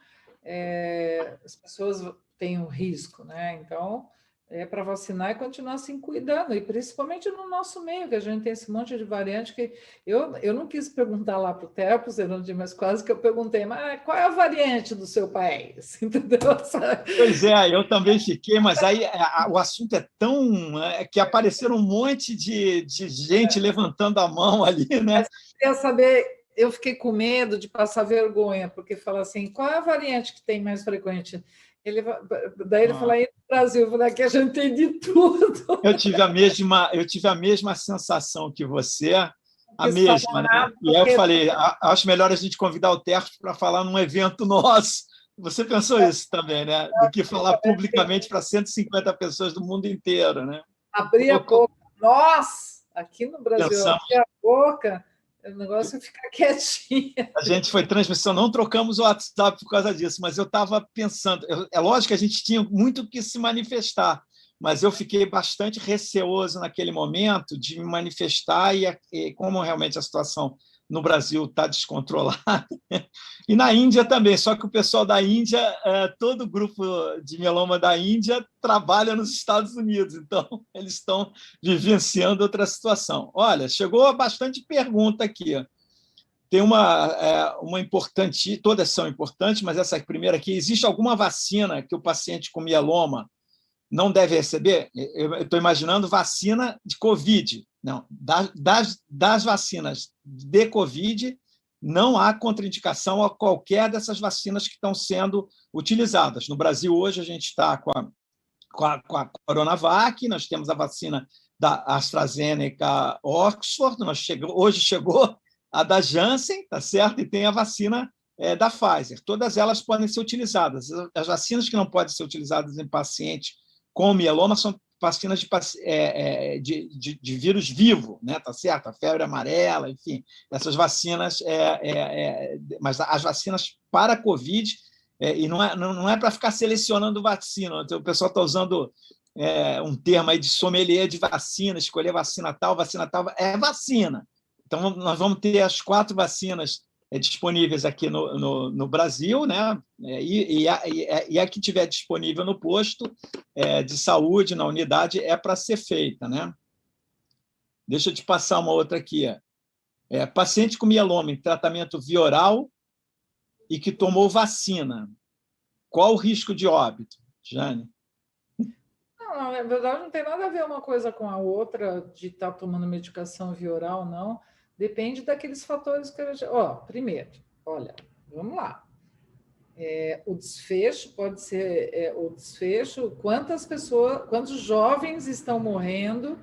as pessoas têm o risco, né? Então, é para vacinar e continuar se cuidando, e principalmente no nosso meio, que a gente tem esse monte de variante que eu não quis perguntar lá para o Terpos, mas quase que eu perguntei, mas qual é a variante do seu país? Entendeu? Pois é, eu também fiquei, mas aí o assunto é tão que apareceram um monte de gente levantando a mão ali, né? Quer saber, eu fiquei com medo de passar vergonha, porque fala assim, qual é a variante que tem mais frequente? Daí ele fala, aí no Brasil, eu falei, aqui a gente tem de tudo. Eu tive a mesma sensação que você, a mesma, né? E aí eu falei, acho melhor a gente convidar o Terpos para falar num evento nosso. Você pensou isso também, né? Do que falar publicamente para 150 pessoas do mundo inteiro, né? Abrir a boca. Nós, aqui no Brasil, abrir a boca, o negócio é ficar quietinho. A gente foi transmissão, não trocamos o WhatsApp por causa disso, mas eu estava pensando, é lógico que a gente tinha muito que se manifestar, mas eu fiquei bastante receoso naquele momento de me manifestar e como realmente a situação no Brasil está descontrolada, e na Índia também, só que o pessoal da Índia, todo o grupo de mieloma da Índia trabalha nos Estados Unidos, então eles estão vivenciando outra situação. Olha, chegou bastante pergunta aqui. Tem uma importante, todas são importantes, mas essa primeira aqui, existe alguma vacina que o paciente com mieloma não deve receber? Eu estou imaginando vacina de Covid. Não, das vacinas de Covid, não há contraindicação a qualquer dessas vacinas que estão sendo utilizadas. No Brasil, hoje, a gente está com a Coronavac, nós temos a vacina da AstraZeneca Oxford, hoje chegou a da Janssen, tá certo? E tem a vacina da Pfizer. Todas elas podem ser utilizadas. As vacinas que não podem ser utilizadas em pacientes com mieloma são vacinas de vírus vivo, né? Tá certo? A febre amarela, enfim, essas vacinas, mas as vacinas para a Covid, e não é para ficar selecionando vacina, o pessoal está usando um termo aí de sommelier de vacina, escolher vacina tal, é vacina. Então, nós vamos ter as 4 vacinas disponíveis aqui no Brasil, né? E a que tiver disponível no posto de saúde, na unidade, é para ser feita, né? Deixa eu te passar uma outra aqui. Paciente com mieloma em tratamento via oral e que tomou vacina. Qual o risco de óbito, Jane? Não, na verdade, não tem nada a ver uma coisa com a outra, de estar tomando medicação via oral, não. Depende daqueles fatores que a gente... primeiro, olha, vamos lá. O desfecho pode ser... quantos jovens estão morrendo,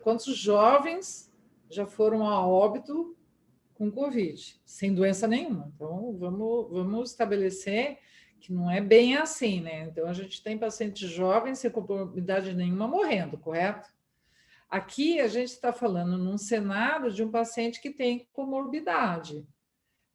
quantos jovens já foram a óbito com Covid, sem doença nenhuma. Então, vamos estabelecer que não é bem assim, né? Então, a gente tem pacientes jovens sem comorbidade nenhuma morrendo, correto? Aqui, a gente está falando num cenário de um paciente que tem comorbidade,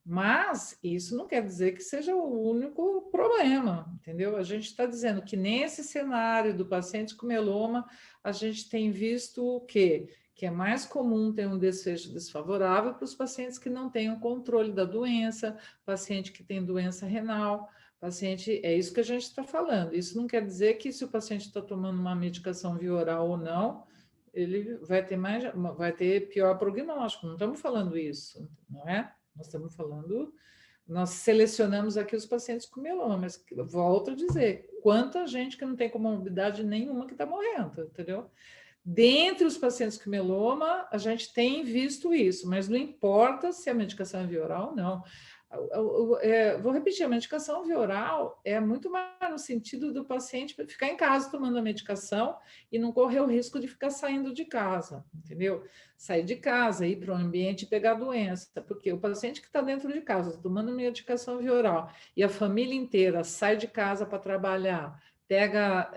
mas isso não quer dizer que seja o único problema, entendeu? A gente está dizendo que nesse cenário do paciente com mieloma, a gente tem visto o quê? Que é mais comum ter um desfecho desfavorável para os pacientes que não têm o controle da doença, paciente que tem doença renal, paciente... É isso que a gente está falando. Isso não quer dizer que se o paciente está tomando uma medicação via oral ou não, ele vai ter pior prognóstico. Não estamos falando isso, não é? Nós estamos falando... Nós selecionamos aqui os pacientes com mieloma, mas volto a dizer, quanta gente que não tem comorbidade nenhuma que está morrendo, entendeu? Dentre os pacientes com mieloma, a gente tem visto isso, mas não importa se a medicação é via oral ou não. Vou repetir, a medicação via oral é muito mais no sentido do paciente ficar em casa tomando a medicação e não correr o risco de ficar saindo de casa, entendeu? Sair de casa, ir para o ambiente e pegar a doença, porque o paciente que está dentro de casa tomando medicação via oral e a família inteira sai de casa para trabalhar, pega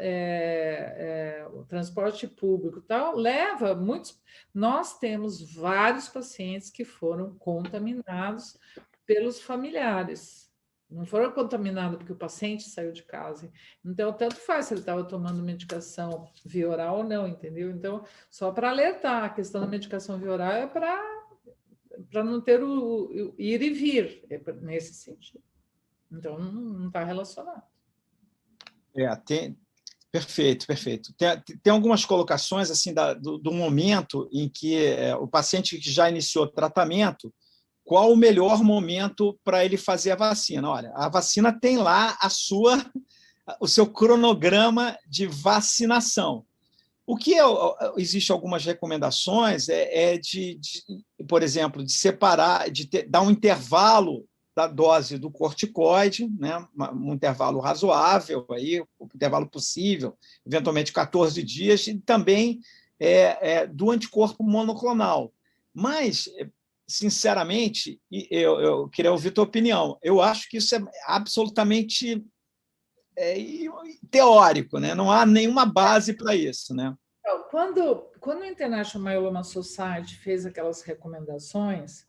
o transporte público e tal, leva muitos... Nós temos vários pacientes que foram contaminados pelos familiares, Não foram contaminados porque o paciente saiu de casa. Então, tanto faz se ele estava tomando medicação via oral ou não, entendeu? Então, só para alertar, a questão da medicação via oral é para não ter o ir e vir, nesse sentido. Então, não está relacionado. Perfeito, perfeito. Tem algumas colocações assim do momento em que o paciente que já iniciou o tratamento, qual o melhor momento para ele fazer a vacina? Olha, a vacina tem lá o seu cronograma de vacinação. O que existe algumas recomendações por exemplo, de separar, dar um intervalo da dose do corticoide, né? Um intervalo razoável, aí, um intervalo possível, eventualmente 14 dias, e também do anticorpo monoclonal. Mas, sinceramente, eu queria ouvir a tua opinião. Eu acho que isso é absolutamente teórico, né? Não há nenhuma base para isso, né? Quando o International Myeloma Society fez aquelas recomendações,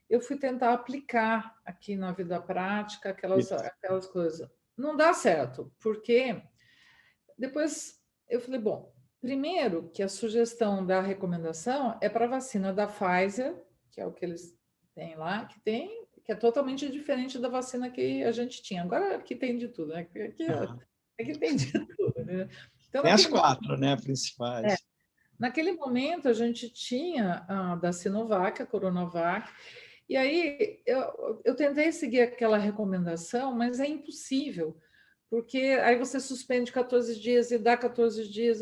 eu fui tentar aplicar aqui na vida prática aquelas coisas. Não dá certo, porque depois eu falei, bom, primeiro que a sugestão da recomendação é para a vacina da Pfizer, que é o que eles têm lá, que é totalmente diferente da vacina que a gente tinha. Agora aqui tem de tudo, né? Aqui tem de tudo, né? Então, tem as 4, né, principais. Naquele momento, a gente tinha a da Sinovac, a Coronavac, e aí eu tentei seguir aquela recomendação, mas é impossível, porque aí você suspende 14 dias e dá 14 dias,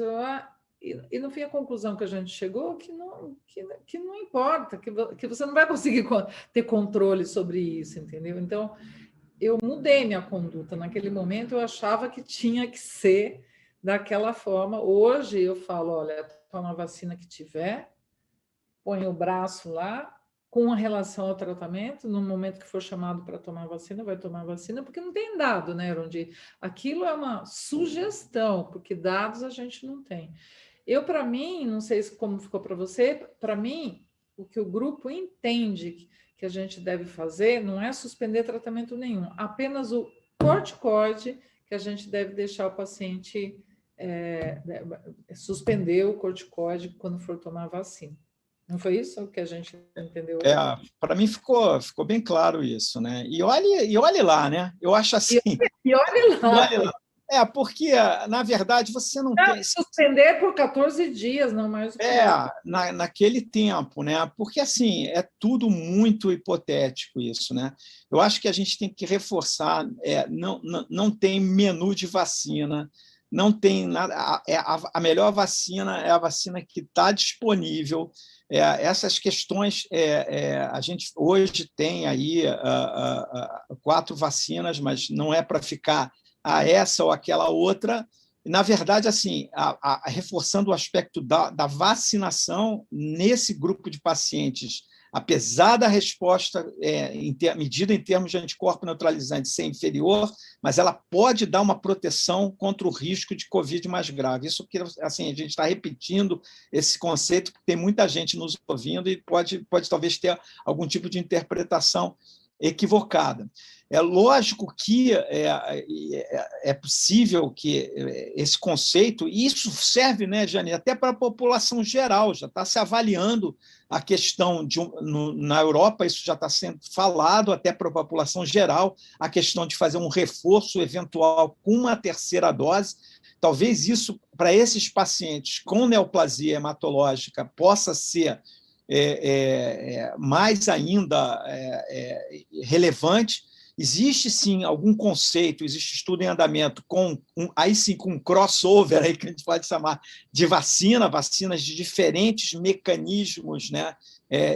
e no fim a conclusão que a gente chegou que não importa, que você não vai conseguir ter controle sobre isso, entendeu? Então, eu mudei minha conduta. Naquele momento, eu achava que tinha que ser daquela forma. Hoje, eu falo, olha, toma a vacina que tiver, põe o braço lá, com relação ao tratamento, no momento que for chamado para tomar a vacina, vai tomar a vacina, porque não tem dado, né, onde aquilo é uma sugestão, porque dados a gente não tem. Para mim, não sei como ficou para você, para mim, o que o grupo entende que a gente deve fazer não é suspender tratamento nenhum, apenas o corticoide que a gente deve deixar o paciente suspender o corticoide quando for tomar a vacina. Não foi isso que a gente entendeu? Para mim ficou bem claro isso, né? E olhe lá, né? Eu acho assim. E olhe lá. Porque, na verdade, você não tem. Suspender por 14 dias, não mais. Naquele tempo, né? Porque, assim, é tudo muito hipotético isso, né? Eu acho que a gente tem que reforçar: não tem menu de vacina, não tem nada. A melhor vacina é a vacina que está disponível. Essas questões, a gente hoje tem aí 4 vacinas, mas não é para ficar essa ou aquela outra. Na verdade, assim, reforçando o aspecto da vacinação nesse grupo de pacientes, apesar da resposta medida em termos de anticorpo neutralizante ser inferior, mas ela pode dar uma proteção contra o risco de Covid mais grave. Isso que assim, a gente está repetindo esse conceito, porque tem muita gente nos ouvindo e pode talvez ter algum tipo de interpretação equivocada. É lógico que é possível que esse conceito, e isso serve, né, Jane, até para a população geral, já está se avaliando a questão na Europa, isso já está sendo falado até para a população geral, a questão de fazer um reforço eventual com uma terceira dose. Talvez isso, para esses pacientes com neoplasia hematológica, possa ser mais ainda relevante. Existe, sim, algum conceito, existe estudo em andamento, aí sim, com um crossover, aí, que a gente pode chamar de vacinas de diferentes mecanismos, né,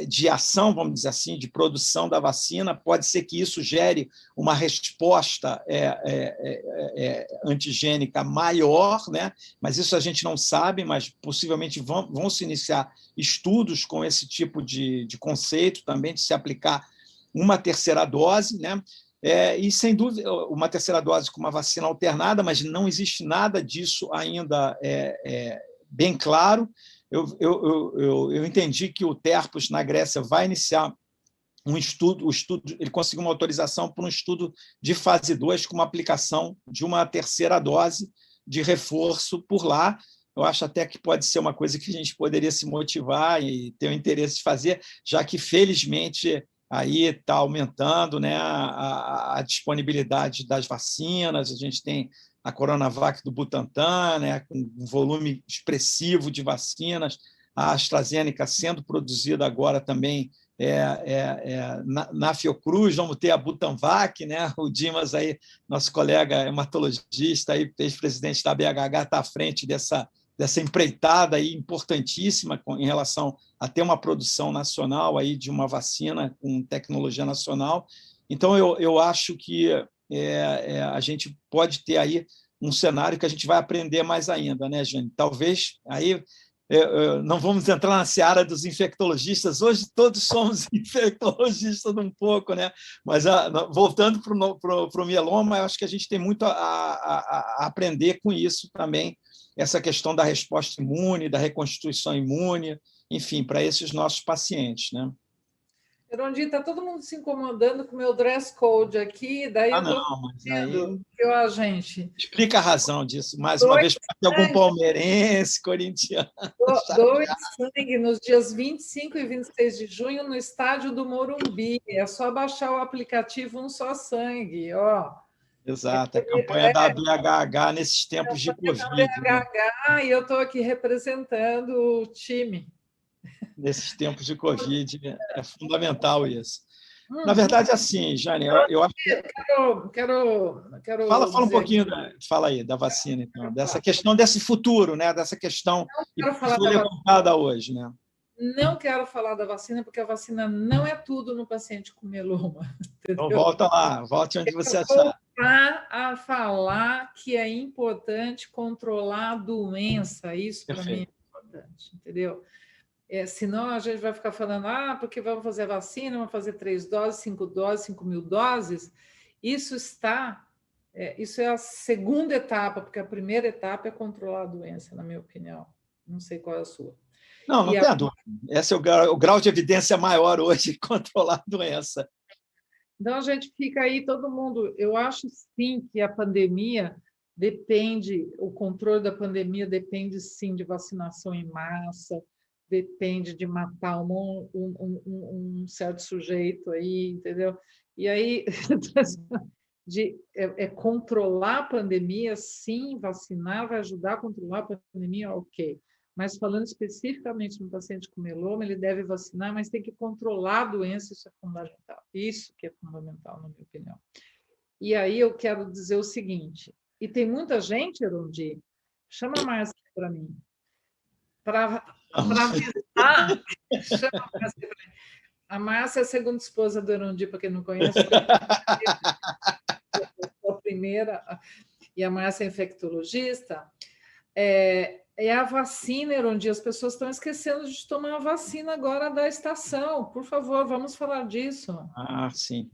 de ação, vamos dizer assim, de produção da vacina. Pode ser que isso gere uma resposta antigênica maior, né, mas isso a gente não sabe, mas possivelmente vão se iniciar estudos com esse tipo de conceito também, de se aplicar uma terceira dose, né? E, sem dúvida, uma terceira dose com uma vacina alternada, mas não existe nada disso ainda bem claro. Eu entendi que o Terpos, na Grécia, vai iniciar o estudo, ele conseguiu uma autorização para um estudo de fase 2 com uma aplicação de uma terceira dose de reforço por lá. Eu acho até que pode ser uma coisa que a gente poderia se motivar e ter o interesse de fazer, já que, felizmente, aí está aumentando, né, a disponibilidade das vacinas. A gente tem a Coronavac do Butantan, né, com um volume expressivo de vacinas, a AstraZeneca sendo produzida agora também na Fiocruz. Vamos ter a Butanvac, né? O Dimas, aí, nosso colega hematologista, aí, ex-presidente da BHH, está à frente dessa empreitada aí importantíssima em relação a ter uma produção nacional aí de uma vacina com tecnologia nacional. Então, eu acho que a gente pode ter aí um cenário que a gente vai aprender mais ainda, né, Jane? Talvez aí não vamos entrar na seara dos infectologistas. Hoje todos somos infectologistas um pouco, né? Mas voltando para o mieloma, eu acho que a gente tem muito a aprender com isso também, essa questão da resposta imune, da reconstituição imune, enfim, para esses nossos pacientes, né? Herondi, está todo mundo se incomodando com o meu dress code aqui, daí eu não, mas aí... gente... Explica a razão disso, mais uma vez, para ter algum palmeirense, corintiano. Doe sangue nos dias 25 e 26 de junho no estádio do Morumbi. É só baixar o aplicativo Um Só Sangue, ó. Exato, a campanha da BHH nesses tempos de Covid. BHH, e eu estou aqui representando o time. Nesses tempos de Covid, é fundamental isso. Na verdade, assim, Jane, eu acho que... Quero fala um pouquinho, fala aí, da vacina, então, dessa questão desse futuro, né? Dessa questão que foi levantada hoje, né? Não quero falar da vacina, porque a vacina não é tudo no paciente com mieloma. Entendeu? Então, volta lá, volte onde você achar. Voltar a falar que é importante controlar a doença, isso para mim é importante, entendeu? Senão a gente vai ficar falando, porque vamos fazer a vacina, vamos fazer 3 doses, 5 doses, 5.000 doses. Isso é a segunda etapa, porque a primeira etapa é controlar a doença, na minha opinião. Não sei qual é a sua. Não tem dúvida. Esse é o grau de evidência maior hoje, controlar a doença. Então, a gente fica aí, todo mundo... Eu acho, sim, que a pandemia depende, o controle da pandemia depende, sim, de vacinação em massa, depende de matar um certo sujeito aí, entendeu? E aí, controlar a pandemia, sim, vacinar vai ajudar a controlar a pandemia, ok. Mas falando especificamente no paciente com mieloma, ele deve vacinar, mas tem que controlar a doença, isso é fundamental. Isso que é fundamental, na minha opinião. E aí eu quero dizer o seguinte, e tem muita gente, Herondi, chama a Márcia para mim, para avisar, chama a Márcia para mim. A Márcia é a segunda esposa do Herondi, para quem não conhece, a primeira, e a Márcia é infectologista, é a vacina, Herondi. As pessoas estão esquecendo de tomar a vacina agora da estação. Por favor, vamos falar disso. Sim.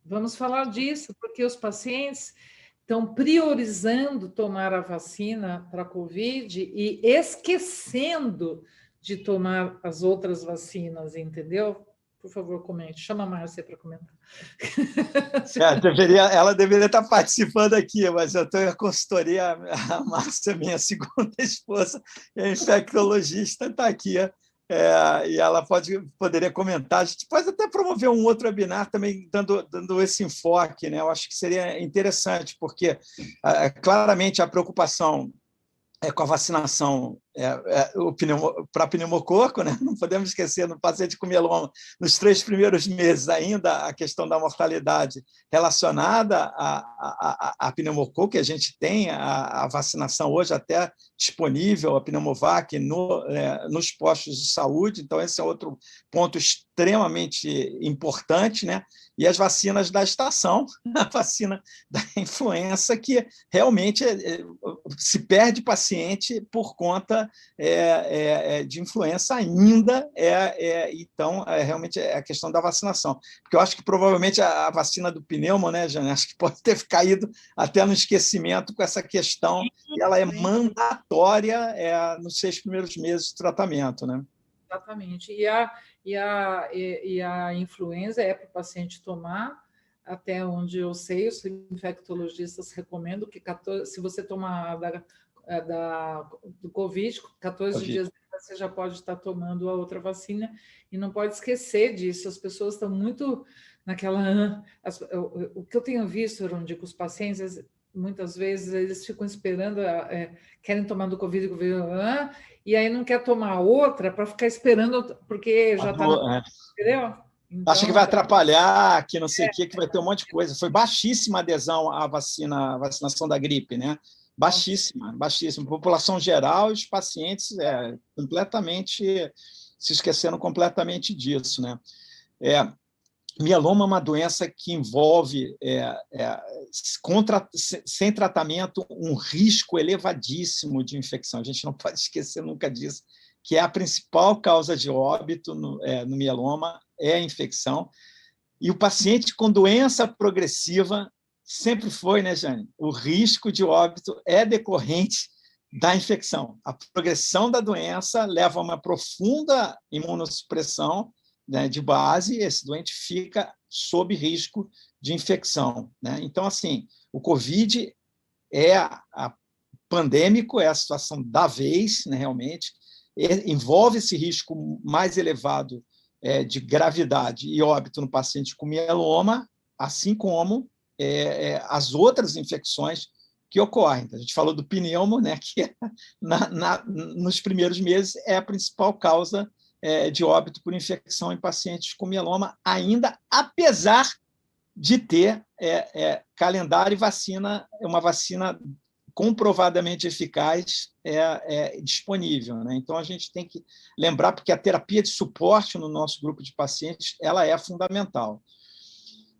Vamos falar disso, porque os pacientes estão priorizando tomar a vacina para a Covid e esquecendo de tomar as outras vacinas, entendeu? Por favor, comente. Chama a Márcia para comentar. Ela deveria estar participando aqui, mas eu tenho a consultoria, a Márcia, minha segunda esposa, é infectologista, está aqui, e ela poderia comentar. A gente pode até promover um outro webinar também, dando esse enfoque, né? Eu acho que seria interessante, porque claramente a preocupação com a vacinação para pneumococo, né? Não podemos esquecer, no paciente com mieloma, nos 3 primeiros meses ainda, a questão da mortalidade relacionada a pneumococo, que a gente tem a vacinação hoje até disponível, a Pneumovac, nos postos de saúde, então esse é outro ponto extremamente importante, né? E as vacinas da estação, a vacina da influenza, que realmente se perde paciente por conta de influenza ainda, então, realmente é a questão da vacinação. Porque eu acho que provavelmente a vacina do pneumo, né, Jane, acho que pode ter caído até no esquecimento com essa questão, e ela é mandatória nos 6 primeiros meses de tratamento, né? Exatamente. E a influenza é para o paciente tomar, até onde eu sei, os infectologistas recomendam que 14, se você tomar do Covid, 14 dias depois você já pode estar tomando a outra vacina, e não pode esquecer disso. As pessoas estão muito naquela... O que eu tenho visto, Rondi, com os pacientes, muitas vezes eles ficam esperando, querem tomar do Covid, e aí não quer tomar outra para ficar esperando, porque já está... Entendeu? Então, acha que vai atrapalhar, que não sei o que vai ter um monte de coisa. Foi baixíssima a adesão à vacinação da gripe, né? Baixíssima, baixíssima. População geral, os pacientes completamente se esqueceram completamente disso, né? Mieloma é uma doença que envolve, sem tratamento, um risco elevadíssimo de infecção. A gente não pode esquecer nunca disso, que é a principal causa de óbito no mieloma, é a infecção. E o paciente com doença progressiva sempre foi, né, Jane? O risco de óbito é decorrente da infecção. A progressão da doença leva a uma profunda imunossupressão, né, de base, e esse doente fica sob risco de infecção, né? Então, assim, o COVID é pandêmico, é a situação da vez, né, realmente, envolve esse risco mais elevado de gravidade e óbito no paciente com mieloma, assim como as outras infecções que ocorrem. A gente falou do pneumo, né, que nos primeiros meses é a principal causa de óbito por infecção em pacientes com mieloma, ainda apesar de ter calendário e vacina, uma vacina comprovadamente eficaz disponível, né? Então, a gente tem que lembrar, porque a terapia de suporte no nosso grupo de pacientes ela é fundamental.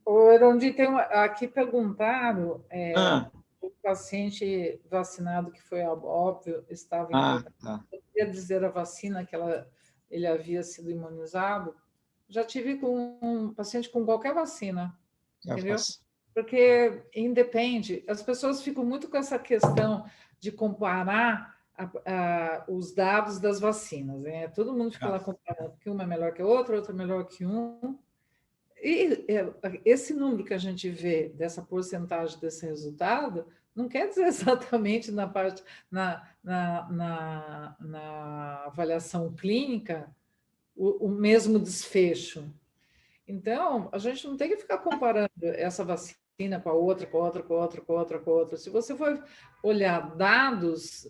Rondi, aqui perguntaram, o paciente vacinado que foi óbvio, estava em poderia dizer a vacina que ele havia sido imunizado. Já tive com um paciente com qualquer vacina, entendeu? Porque independe, as pessoas ficam muito com essa questão de comparar os dados das vacinas, né? Todo mundo fica lá comparando que uma é melhor que a outra é melhor que um. E esse número que a gente vê dessa porcentagem desse resultado não quer dizer exatamente na avaliação clínica o mesmo desfecho. Então, a gente não tem que ficar comparando essa vacina com a outra, com a outra, com a outra, com a outra, com a outra. Se você for olhar dados,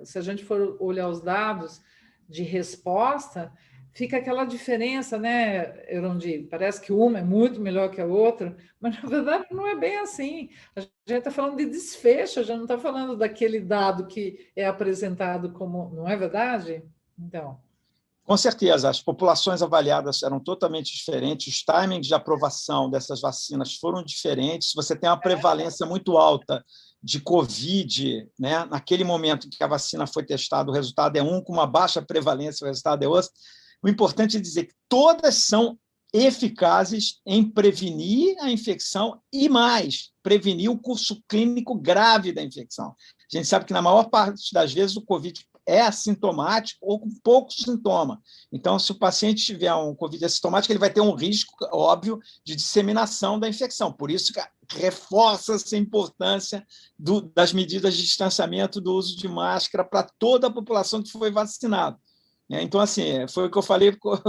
se a gente for olhar os dados de resposta, fica aquela diferença, né, Erondi? Parece que uma é muito melhor que a outra, mas, na verdade, não é bem assim. A gente está falando de desfecho, a gente não está falando daquele dado que é apresentado como... Não é verdade? Então... Com certeza, as populações avaliadas eram totalmente diferentes, os timings de aprovação dessas vacinas foram diferentes. Você tem uma prevalência muito alta de Covid, né? Naquele momento em que a vacina foi testada, o resultado é um, com uma baixa prevalência, o resultado é outro. O importante é dizer que todas são eficazes em prevenir a infecção e mais, prevenir o curso clínico grave da infecção. A gente sabe que, na maior parte das vezes, o Covid é assintomático ou com pouco sintoma. Então, se o paciente tiver um COVID assintomático, ele vai ter um risco, óbvio, de disseminação da infecção. Por isso que reforça-se a importância das medidas de distanciamento, do uso de máscara para toda a população que foi vacinada. Então, assim, foi o que eu falei com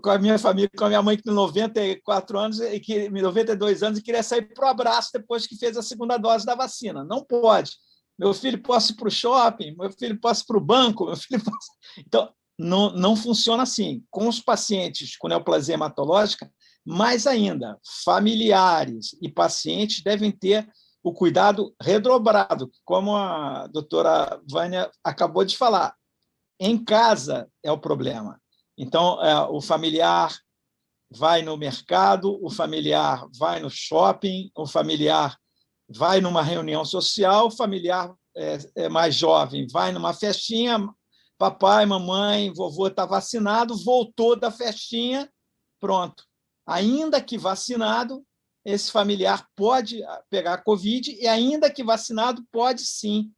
a minha família, com a minha mãe, que tem 94 anos, 92 anos, e queria sair para o abraço depois que fez a segunda dose da vacina. Não pode. Meu filho, posso ir para o shopping? Meu filho, posso ir para o banco? Meu filho, posso... Então, não funciona assim. Com os pacientes com neoplasia hematológica, mais ainda, familiares e pacientes devem ter o cuidado redobrado, como a doutora Vânia acabou de falar. Em casa é o problema. Então, o familiar vai no mercado, o familiar vai no shopping, o familiar vai numa reunião social, o familiar mais jovem vai numa festinha, papai, mamãe, vovô está vacinado, voltou da festinha, pronto. Ainda que vacinado, esse familiar pode pegar Covid e, ainda que vacinado, pode sim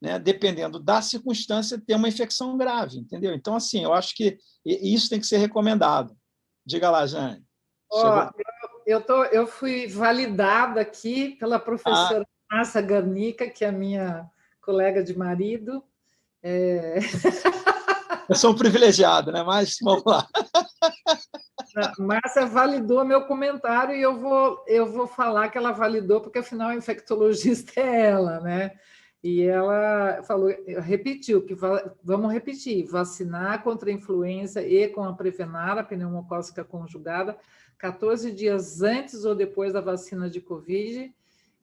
né, dependendo da circunstância, ter uma infecção grave, entendeu? Então, assim, eu acho que isso tem que ser recomendado. Diga lá, Jane. Ó, eu fui validada aqui pela professora Márcia Garnica, que é a minha colega de marido. Eu sou um privilegiado, né? Mas vamos lá. A Márcia validou meu comentário e eu vou falar que ela validou, porque afinal a infectologista é ela, né? E ela falou, repetiu, que vamos repetir, vacinar contra a influenza e com a Prevenar, a pneumocócica conjugada, 14 dias antes ou depois da vacina de Covid.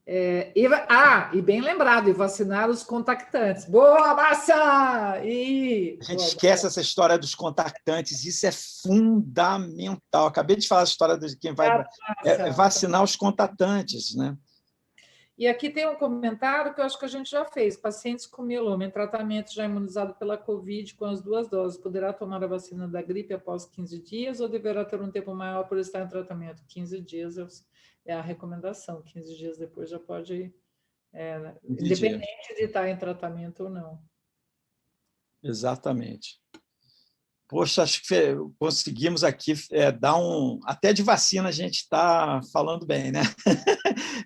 E bem lembrado, e vacinar os contactantes. Boa, Márcia! A gente esquece essa história dos contactantes, isso é fundamental. Acabei de falar a história de quem vai vacinar os contactantes, né? E aqui tem um comentário que eu acho que a gente já fez. Pacientes com mieloma em tratamento já imunizado pela Covid com as 2 doses, poderá tomar a vacina da gripe após 15 dias ou deverá ter um tempo maior por estar em tratamento? 15 dias é a recomendação. 15 dias depois já pode independente de estar em tratamento ou não. Exatamente. Poxa, acho que conseguimos aqui dar um... Até de vacina a gente está falando bem, né?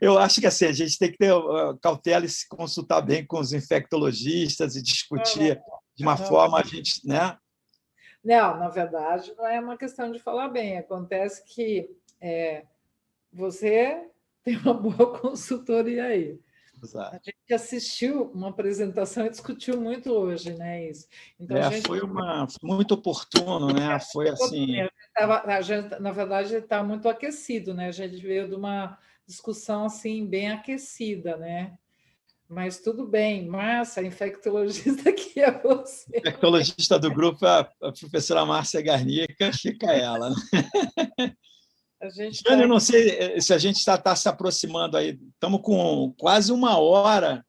Eu acho que assim, a gente tem que ter cautela e se consultar bem com os infectologistas e discutir de uma forma a gente, né? Não, na verdade, não é uma questão de falar bem. Acontece que você tem uma boa consultoria aí. Exato. A gente assistiu uma apresentação e discutiu muito hoje, né? Isso. Então, foi muito oportuno, né? Foi assim. A gente, na verdade, está muito aquecido, né? A gente veio de uma discussão assim bem aquecida, né? Mas tudo bem, Márcia, infectologista que é você. Infectologista do grupo, a professora Márcia Garnica, fica ela, né? Jane, eu não sei se a gente está se aproximando aí, estamos com quase 1 hora,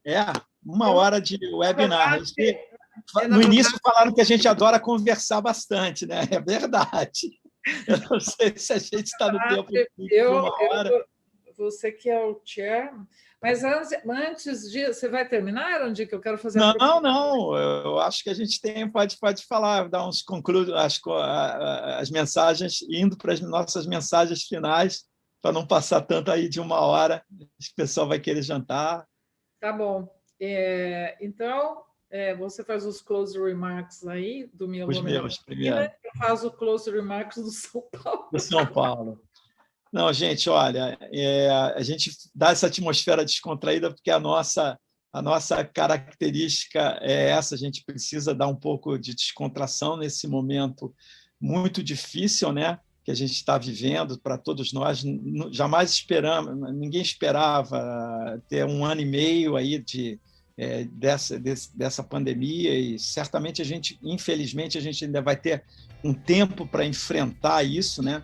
1 hora de webinar. No início falaram que a gente adora conversar bastante, né? É verdade. Eu não sei se a gente está no tempo de 1 hora. Você que é o chair, mas antes de... Você vai terminar, Erandi, que eu quero fazer... Não. Eu acho que a gente pode falar, dar uns conclusos, as mensagens, indo para as nossas mensagens finais, para não passar tanto aí de 1 hora. O pessoal vai querer jantar. Tá bom. Então, você faz os close remarks aí do meu Os meus, primeiro. Eu faço o close remarks do São Paulo. Do São Paulo. Não, gente, olha, a gente dá essa atmosfera descontraída porque a nossa característica é essa, a gente precisa dar um pouco de descontração nesse momento muito difícil, né, que a gente está vivendo para todos nós. Jamais esperamos, ninguém esperava ter 1 ano e meio aí dessa pandemia e certamente infelizmente, a gente ainda vai ter um tempo para enfrentar isso, né?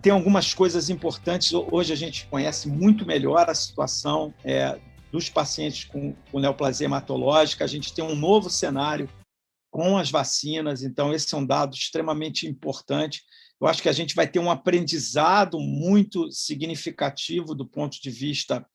Tem algumas coisas importantes. Hoje a gente conhece muito melhor a situação dos pacientes com neoplasia hematológica. A gente tem um novo cenário com as vacinas, então esse é um dado extremamente importante. Eu acho que a gente vai ter um aprendizado muito significativo do ponto de vista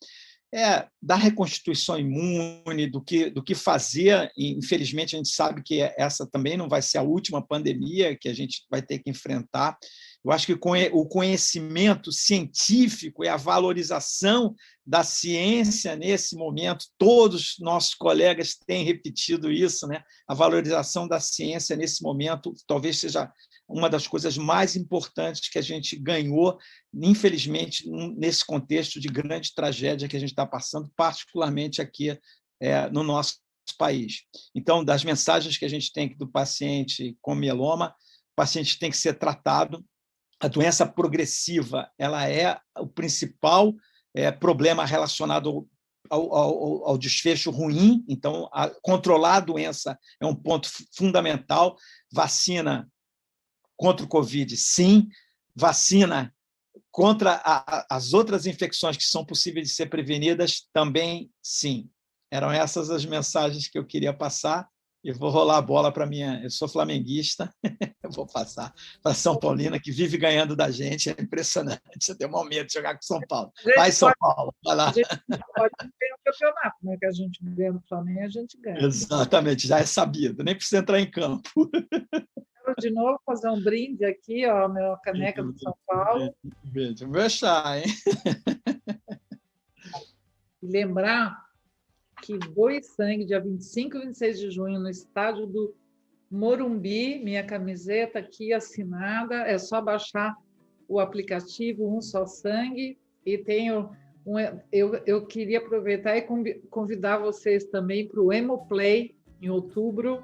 da reconstituição imune, do que fazer. Infelizmente, a gente sabe que essa também não vai ser a última pandemia que a gente vai ter que enfrentar. Eu acho que o conhecimento científico e a valorização da ciência nesse momento, todos os nossos colegas têm repetido isso, né? A valorização da ciência nesse momento talvez seja uma das coisas mais importantes que a gente ganhou, infelizmente, nesse contexto de grande tragédia que a gente está passando, particularmente aqui no nosso país. Então, das mensagens que a gente tem do paciente com mieloma, o paciente tem que ser tratado. A doença progressiva ela é o principal problema relacionado ao desfecho ruim, então, controlar a doença é um ponto fundamental. Vacina contra o Covid, sim. Vacina contra as outras infecções que são possíveis de ser prevenidas, também sim. Eram essas as mensagens que eu queria passar. E vou rolar a bola para minha... Eu sou flamenguista, eu vou passar para São Paulina, que vive ganhando da gente. É impressionante. Eu tenho mal medo de jogar com São Paulo. Vai, São Paulo, vai lá. A gente pode ter o que campeonato, né? Que a gente ganha no Flamengo, a gente ganha. Exatamente, já é sabido, nem precisa entrar em campo. Quero de novo fazer um brinde aqui, ó, minha caneca do São Paulo. Beijo, vou achar, hein? E lembrar que Doe Sangue, dia 25 e 26 de junho, no estádio do Morumbi, minha camiseta aqui assinada, é só baixar o aplicativo Um Só Sangue, e tenho eu queria aproveitar e convidar vocês também para o Hemoplay, em outubro.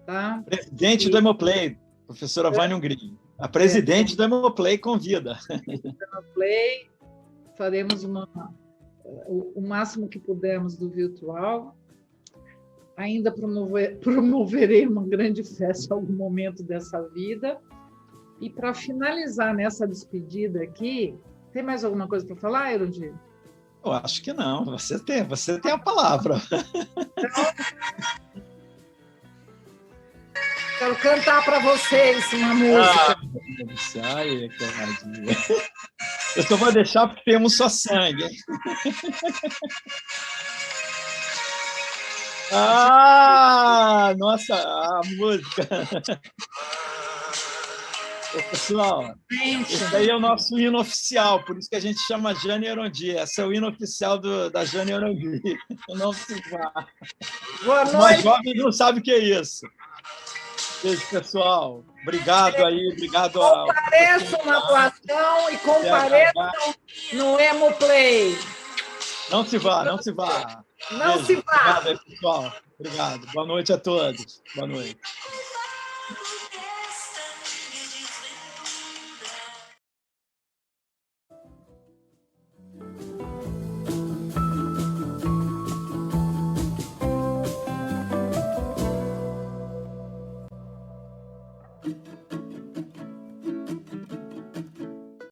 Tá? Presidente do Hemoplay, professora Vânia Hungria. A presidente do Hemoplay convida. Hemoplay, faremos o máximo que pudermos do virtual. Ainda promoverei uma grande festa em algum momento dessa vida. E para finalizar nessa despedida aqui, tem mais alguma coisa para falar, Erudir? Eu acho que não. Você tem a palavra. Quero cantar para vocês uma música. Ai, eu só vou deixar porque temos só sangue. Nossa, a música. Ô, pessoal, esse daí é o nosso hino oficial, por isso que a gente chama Jane Erondi. Esse é o hino oficial da Jane Erondi. Não se vá. Boa noite. Mas jovens não sabem o que é isso. Beijo, pessoal. Obrigado aí, obrigado. Compareçam na doação e compareçam no Hemoplay. Não se vá, não se vá. Não Beijo. se vá. Obrigado aí, pessoal. Obrigado. Boa noite a todos. Boa noite.